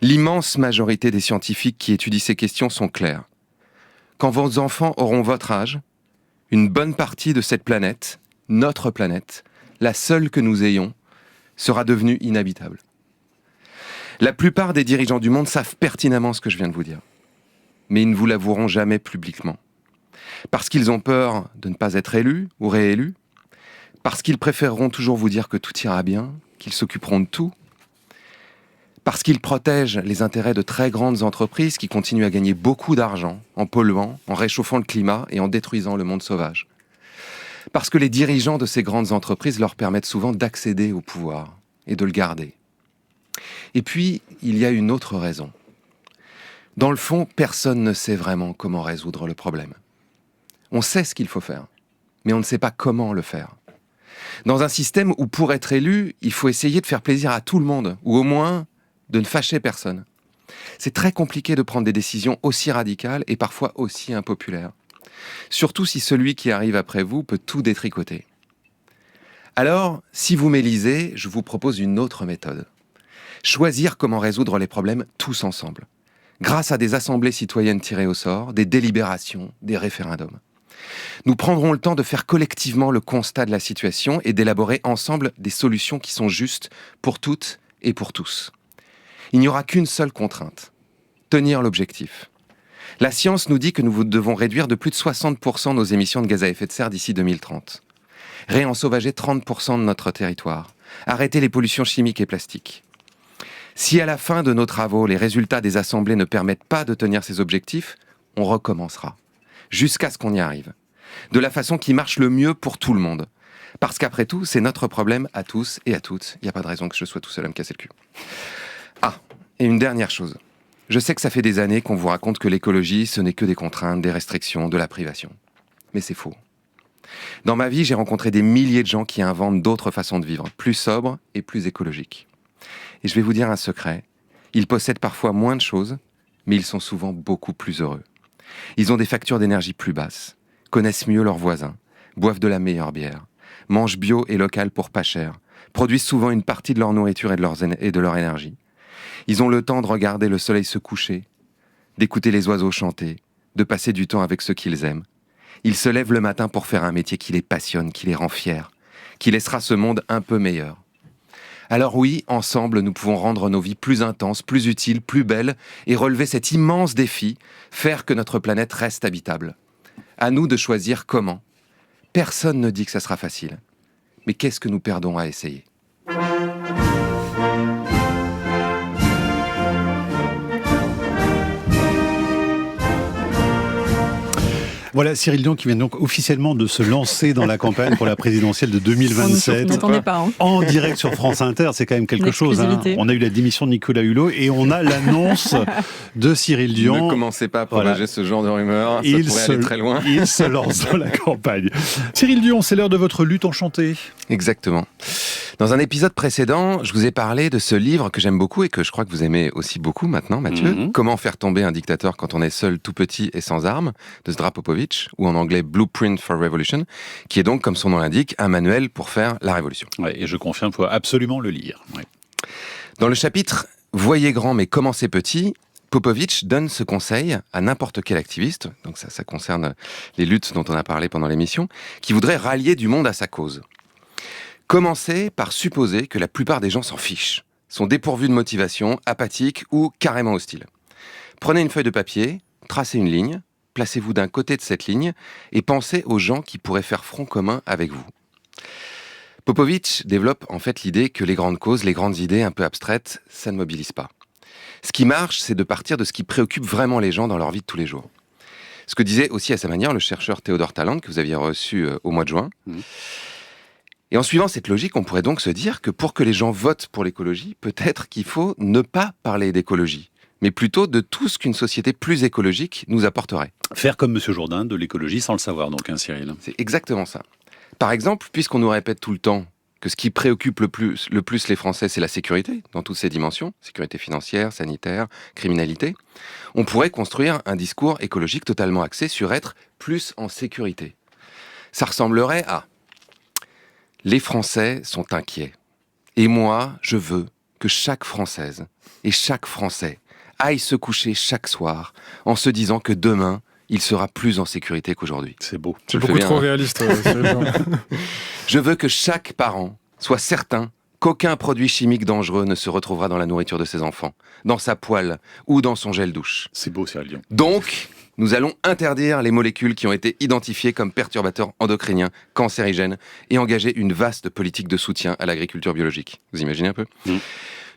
l'immense majorité des scientifiques qui étudient ces questions sont clairs. Quand vos enfants auront votre âge, une bonne partie de cette planète, notre planète, la seule que nous ayons, sera devenue inhabitable. La plupart des dirigeants du monde savent pertinemment ce que je viens de vous dire. Mais ils ne vous l'avoueront jamais publiquement. Parce qu'ils ont peur de ne pas être élus ou réélus, parce qu'ils préféreront toujours vous dire que tout ira bien, qu'ils s'occuperont de tout, parce qu'ils protègent les intérêts de très grandes entreprises qui continuent à gagner beaucoup d'argent en polluant, en réchauffant le climat et en détruisant le monde sauvage. Parce que les dirigeants de ces grandes entreprises leur permettent souvent d'accéder au pouvoir et de le garder. Et puis, il y a une autre raison. Dans le fond, personne ne sait vraiment comment résoudre le problème. On sait ce qu'il faut faire, mais on ne sait pas comment le faire. Dans un système où, pour être élu, il faut essayer de faire plaisir à tout le monde, ou au moins de ne fâcher personne. C'est très compliqué de prendre des décisions aussi radicales et parfois aussi impopulaires. Surtout si celui qui arrive après vous peut tout détricoter. Alors, si vous m'élisez, je vous propose une autre méthode. Choisir comment résoudre les problèmes tous ensemble, grâce à des assemblées citoyennes tirées au sort, des délibérations, des référendums. Nous prendrons le temps de faire collectivement le constat de la situation et d'élaborer ensemble des solutions qui sont justes pour toutes et pour tous. Il n'y aura qu'une seule contrainte, tenir l'objectif. La science nous dit que nous devons réduire de plus de 60% nos émissions de gaz à effet de serre d'ici 2030. Réensauvager 30% de notre territoire. Arrêter les pollutions chimiques et plastiques. Si à la fin de nos travaux, les résultats des assemblées ne permettent pas de tenir ces objectifs, on recommencera. Jusqu'à ce qu'on y arrive. De la façon qui marche le mieux pour tout le monde. Parce qu'après tout, c'est notre problème à tous et à toutes. Il n'y a pas de raison que je sois tout seul à me casser le cul. Ah, et une dernière chose. Je sais que ça fait des années qu'on vous raconte que l'écologie, ce n'est que des contraintes, des restrictions, de la privation. Mais c'est faux. Dans ma vie, j'ai rencontré des milliers de gens qui inventent d'autres façons de vivre, plus sobres et plus écologiques. Et je vais vous dire un secret. Ils possèdent parfois moins de choses, mais ils sont souvent beaucoup plus heureux. Ils ont des factures d'énergie plus basses, connaissent mieux leurs voisins, boivent de la meilleure bière, mangent bio et local pour pas cher, produisent souvent une partie de leur nourriture et de leur énergie. Ils ont le temps de regarder le soleil se coucher, d'écouter les oiseaux chanter, de passer du temps avec ceux qu'ils aiment. Ils se lèvent le matin pour faire un métier qui les passionne, qui les rend fiers, qui laissera ce monde un peu meilleur. Alors oui, ensemble, nous pouvons rendre nos vies plus intenses, plus utiles, plus belles et relever cet immense défi, faire que notre planète reste habitable. À nous de choisir comment. Personne ne dit que ça sera facile. Mais qu'est-ce que nous perdons à essayer ? Voilà Cyril Dion qui vient donc officiellement de se lancer dans la campagne pour la présidentielle de 2027. On n'attendait pas. En direct sur France Inter, c'est quand même quelque chose. Hein. On a eu la démission de Nicolas Hulot et on a l'annonce de Cyril Dion. Ne commencez pas à propager ce genre de rumeurs, ça pourrait aller très loin. Il se lance dans la campagne. Cyril Dion, c'est l'heure de votre lutte enchantée. Exactement. Dans un épisode précédent, je vous ai parlé de ce livre que j'aime beaucoup et que je crois que vous aimez aussi beaucoup maintenant, Mathieu. Comment faire tomber un dictateur quand on est seul, tout petit et sans armes, de Zdra Popovic, ou en anglais Blueprint for Revolution, qui est donc, comme son nom l'indique, un manuel pour faire la révolution. Ouais, et je confirme, il faut absolument le lire. Ouais. Dans le chapitre « Voyez grand mais commencez petit », Popovic donne ce conseil à n'importe quel activiste, donc ça concerne les luttes dont on a parlé pendant l'émission, qui voudrait rallier du monde à sa cause. Commencez par supposer que la plupart des gens s'en fichent, sont dépourvus de motivation, apathiques ou carrément hostiles. Prenez une feuille de papier, tracez une ligne, placez-vous d'un côté de cette ligne et pensez aux gens qui pourraient faire front commun avec vous. Popovic développe en fait l'idée que les grandes causes, les grandes idées un peu abstraites, ça ne mobilise pas. Ce qui marche, c'est de partir de ce qui préoccupe vraiment les gens dans leur vie de tous les jours. Ce que disait aussi à sa manière le chercheur Théodore Talland, que vous aviez reçu au mois de juin. Et en suivant cette logique, on pourrait donc se dire que pour que les gens votent pour l'écologie, peut-être qu'il faut ne pas parler d'écologie, mais plutôt de tout ce qu'une société plus écologique nous apporterait. Faire comme M. Jourdain, de l'écologie sans le savoir, donc, hein, Cyril. C'est exactement ça. Par exemple, puisqu'on nous répète tout le temps que ce qui préoccupe le plus les Français, c'est la sécurité, dans toutes ses dimensions, sécurité financière, sanitaire, criminalité, on pourrait construire un discours écologique totalement axé sur être plus en sécurité. Ça ressemblerait à « Les Français sont inquiets. Et moi, je veux que chaque Française et chaque Français aille se coucher chaque soir en se disant que demain, il sera plus en sécurité qu'aujourd'hui. » C'est beau. C'est beaucoup trop réaliste. Je veux que chaque parent soit certain qu'aucun produit chimique dangereux ne se retrouvera dans la nourriture de ses enfants, dans sa poêle ou dans son gel douche. C'est beau, Cyril Dion. Donc, nous allons interdire les molécules qui ont été identifiées comme perturbateurs endocriniens, cancérigènes, et engager une vaste politique de soutien à l'agriculture biologique. Vous imaginez un peu ?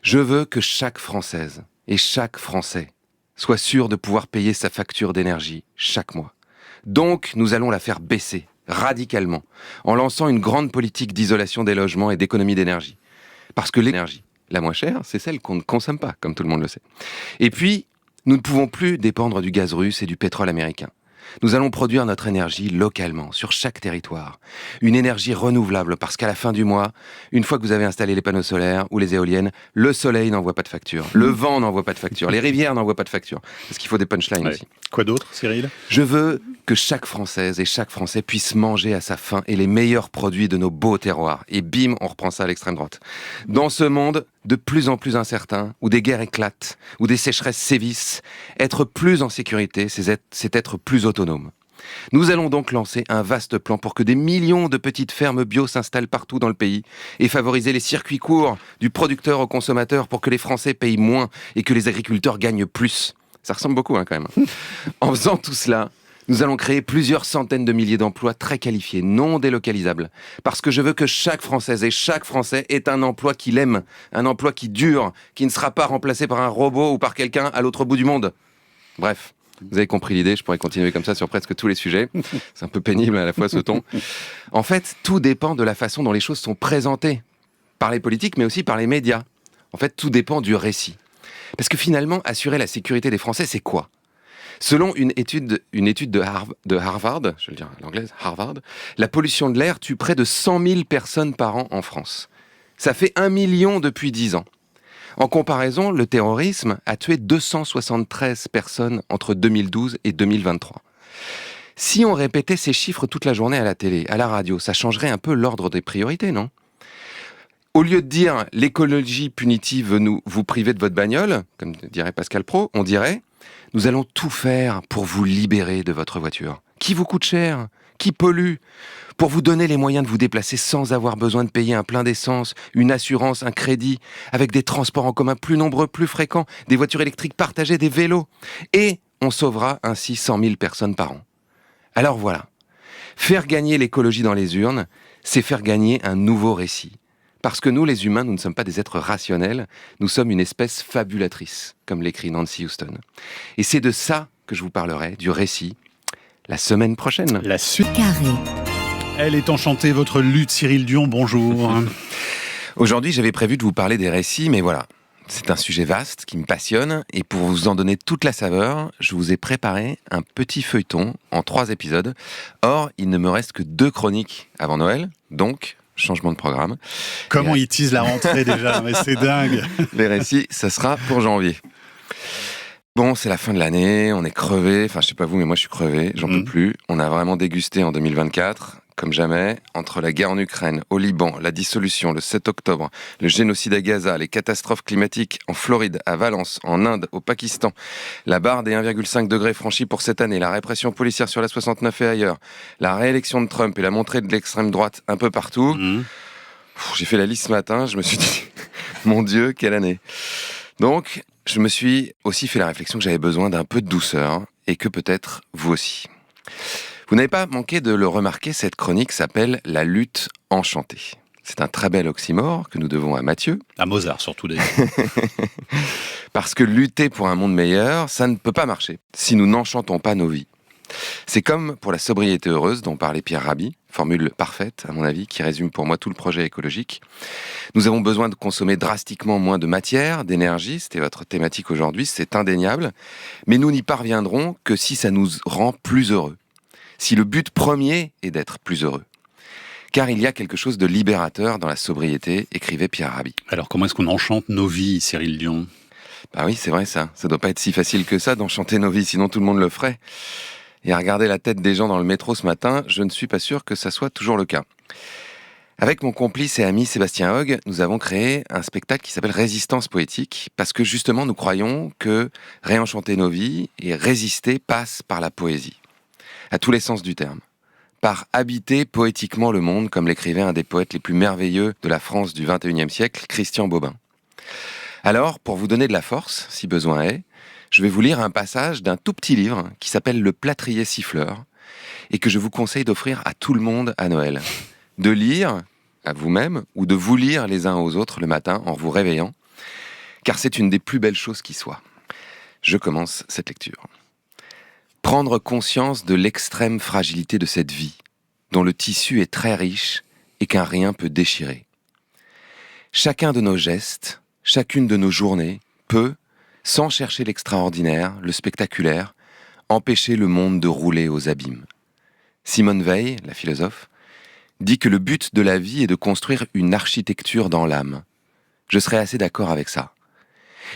Je veux que chaque Française et chaque Français soit sûr de pouvoir payer sa facture d'énergie chaque mois. Donc, nous allons la faire baisser radicalement en lançant une grande politique d'isolation des logements et d'économie d'énergie. Parce que l'énergie la moins chère, c'est celle qu'on ne consomme pas, comme tout le monde le sait. Et puis, nous ne pouvons plus dépendre du gaz russe et du pétrole américain. Nous allons produire notre énergie localement, sur chaque territoire. Une énergie renouvelable, parce qu'à la fin du mois, une fois que vous avez installé les panneaux solaires ou les éoliennes, le soleil n'envoie pas de facture, le vent n'envoie pas de facture, les rivières n'envoient pas de facture. Parce qu'il faut des punchlines aussi. Quoi d'autre, Cyril ? Je veux que chaque Française et chaque Français puisse manger à sa faim et les meilleurs produits de nos beaux terroirs. Et bim, on reprend ça à l'extrême droite. Dans ce monde de plus en plus incertain, où des guerres éclatent, où des sécheresses sévissent, être plus en sécurité, c'est être plus autonome. Nous allons donc lancer un vaste plan pour que des millions de petites fermes bio s'installent partout dans le pays et favoriser les circuits courts du producteur au consommateur pour que les Français payent moins et que les agriculteurs gagnent plus. Ça ressemble beaucoup quand même. En faisant tout cela, nous allons créer plusieurs centaines de milliers d'emplois très qualifiés, non délocalisables. Parce que je veux que chaque Française et chaque Français ait un emploi qu'il aime, un emploi qui dure, qui ne sera pas remplacé par un robot ou par quelqu'un à l'autre bout du monde. Bref, vous avez compris l'idée, je pourrais continuer comme ça sur presque tous les sujets. C'est un peu pénible à la fois ce ton. En fait, tout dépend de la façon dont les choses sont présentées, par les politiques mais aussi par les médias. En fait, tout dépend du récit. Parce que finalement, assurer la sécurité des Français, c'est quoi ? Selon une étude de Harvard, je vais le dire à l'anglaise, Harvard, la pollution de l'air tue près de 100 000 personnes par an en France. Ça fait 1 million depuis 10 ans. En comparaison, le terrorisme a tué 273 personnes entre 2012 et 2023. Si on répétait ces chiffres toute la journée à la télé, à la radio, ça changerait un peu l'ordre des priorités, non ? Au lieu de dire « l'écologie punitive veut vous priver de votre bagnole », comme dirait Pascal Praud, on dirait « nous allons tout faire pour vous libérer de votre voiture, qui vous coûte cher, qui pollue, pour vous donner les moyens de vous déplacer sans avoir besoin de payer un plein d'essence, une assurance, un crédit, avec des transports en commun plus nombreux, plus fréquents, des voitures électriques partagées, des vélos. Et on sauvera ainsi 100 000 personnes par an. » Alors voilà, faire gagner l'écologie dans les urnes, c'est faire gagner un nouveau récit. Parce que nous, les humains, nous ne sommes pas des êtres rationnels, nous sommes une espèce fabulatrice, comme l'écrit Nancy Houston. Et c'est de ça que je vous parlerai, du récit, la semaine prochaine. La suite. Carré. Elle est enchantée, votre lutte, Cyril Dion, bonjour. Aujourd'hui, j'avais prévu de vous parler des récits, mais voilà, c'est un sujet vaste qui me passionne, et pour vous en donner toute la saveur, je vous ai préparé un petit feuilleton en 3 épisodes. Or, il ne me reste que 2 chroniques avant Noël, donc changement de programme. Comment il tease la rentrée déjà, mais c'est dingue. Les récits, ça sera pour janvier. Bon, c'est la fin de l'année, on est crevé, enfin je sais pas vous, mais moi je suis crevé, j'en peux plus. On a vraiment dégusté en 2024, comme jamais, entre la guerre en Ukraine, au Liban, la dissolution, le 7 octobre, le génocide à Gaza, les catastrophes climatiques en Floride, à Valence, en Inde, au Pakistan, la barre des 1,5 degrés franchie pour cette année, la répression policière sur la 69 et ailleurs, la réélection de Trump et la montée de l'extrême droite un peu partout. J'ai fait la liste ce matin, je me suis dit, mon Dieu, quelle année. Donc, je me suis aussi fait la réflexion que j'avais besoin d'un peu de douceur, et que peut-être vous aussi. Vous n'avez pas manqué de le remarquer, cette chronique s'appelle « La lutte enchantée ». C'est un très bel oxymore que nous devons à Mathieu. À Mozart surtout d'ailleurs. Parce que lutter pour un monde meilleur, ça ne peut pas marcher si nous n'enchantons pas nos vies. C'est comme pour la sobriété heureuse dont parlait Pierre Rabhi, formule parfaite à mon avis, qui résume pour moi tout le projet écologique. Nous avons besoin de consommer drastiquement moins de matière, d'énergie, c'était votre thématique aujourd'hui, c'est indéniable, mais nous n'y parviendrons que si ça nous rend plus heureux. Si le but premier est d'être plus heureux. Car il y a quelque chose de libérateur dans la sobriété, écrivait Pierre Rabhi. Alors comment est-ce qu'on enchante nos vies, Cyril Dion ? Bah oui, c'est vrai ça. Ça doit pas être si facile que ça d'enchanter nos vies, sinon tout le monde le ferait. Et à regarder la tête des gens dans le métro ce matin, je ne suis pas sûr que ça soit toujours le cas. Avec mon complice et ami Sébastien Hogg, nous avons créé un spectacle qui s'appelle Résistance poétique, parce que justement nous croyons que réenchanter nos vies et résister passe par la poésie, à tous les sens du terme. par habiter poétiquement le monde, comme l'écrivait un des poètes les plus merveilleux de la France du XXIe siècle, Christian Bobin. Alors, pour vous donner de la force, si besoin est, je vais vous lire un passage d'un tout petit livre qui s'appelle Le Plâtrier siffleur et que je vous conseille d'offrir à tout le monde à Noël. De lire à vous-même ou de vous lire les uns aux autres le matin en vous réveillant, car c'est une des plus belles choses qui soit. Je commence cette lecture. Prendre conscience de l'extrême fragilité de cette vie, dont le tissu est très riche et qu'un rien peut déchirer. Chacun de nos gestes, chacune de nos journées peut, sans chercher l'extraordinaire, le spectaculaire, empêcher le monde de rouler aux abîmes. Simone Weil, la philosophe, dit que le but de la vie est de construire une architecture dans l'âme. Je serais assez d'accord avec ça.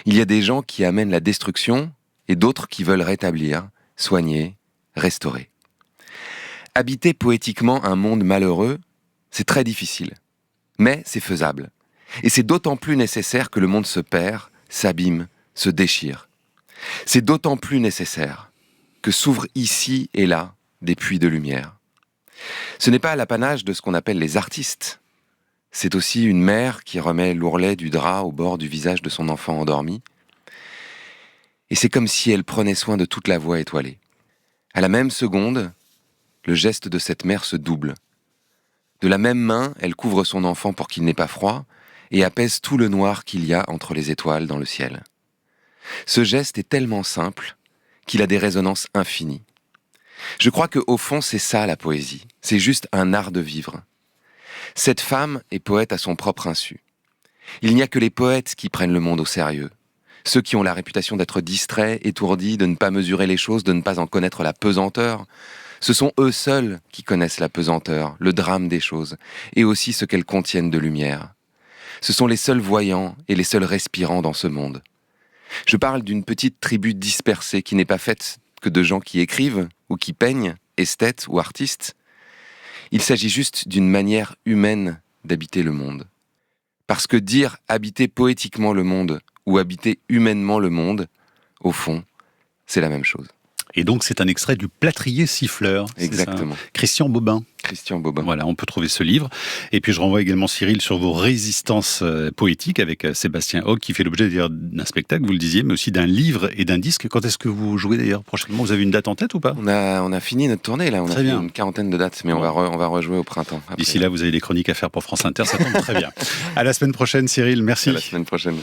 Il y a des gens qui amènent la destruction et d'autres qui veulent rétablir, soigner, restaurer. Habiter poétiquement un monde malheureux, c'est très difficile. Mais c'est faisable. Et c'est d'autant plus nécessaire que le monde se perd, s'abîme, se déchire. C'est d'autant plus nécessaire que s'ouvrent ici et là des puits de lumière. Ce n'est pas l'apanage de ce qu'on appelle les artistes. C'est aussi une mère qui remet l'ourlet du drap au bord du visage de son enfant endormi. Et c'est comme si elle prenait soin de toute la voie étoilée. À la même seconde, le geste de cette mère se double. De la même main, elle couvre son enfant pour qu'il n'ait pas froid et apaise tout le noir qu'il y a entre les étoiles dans le ciel. Ce geste est tellement simple qu'il a des résonances infinies. Je crois qu'au fond, c'est ça la poésie. C'est juste un art de vivre. Cette femme est poète à son propre insu. Il n'y a que les poètes qui prennent le monde au sérieux. Ceux qui ont la réputation d'être distraits, étourdis, de ne pas mesurer les choses, de ne pas en connaître la pesanteur. Ce sont eux seuls qui connaissent la pesanteur, le drame des choses, et aussi ce qu'elles contiennent de lumière. Ce sont les seuls voyants et les seuls respirants dans ce monde. Je parle d'une petite tribu dispersée qui n'est pas faite que de gens qui écrivent ou qui peignent, esthètes ou artistes. Il s'agit juste d'une manière humaine d'habiter le monde. Parce que dire habiter poétiquement le monde ou habiter humainement le monde, au fond, c'est la même chose. Et donc, c'est un extrait du Plâtrier siffleur. Exactement. Christian Bobin. Christian Bobin. Voilà, on peut trouver ce livre. Et puis, je renvoie également Cyril sur vos résistances poétiques avec Sébastien Haug, qui fait l'objet d'ailleurs d'un spectacle, vous le disiez, mais aussi d'un livre et d'un disque. Quand est-ce que vous jouez d'ailleurs prochainement ? Vous avez une date en tête ou pas ? On a fini notre tournée, là. On a fait une quarantaine de dates, mais on va rejouer au printemps. Après. D'ici là, vous avez des chroniques à faire pour France Inter, ça tombe très bien. À la semaine prochaine, Cyril. Merci. À la semaine prochaine.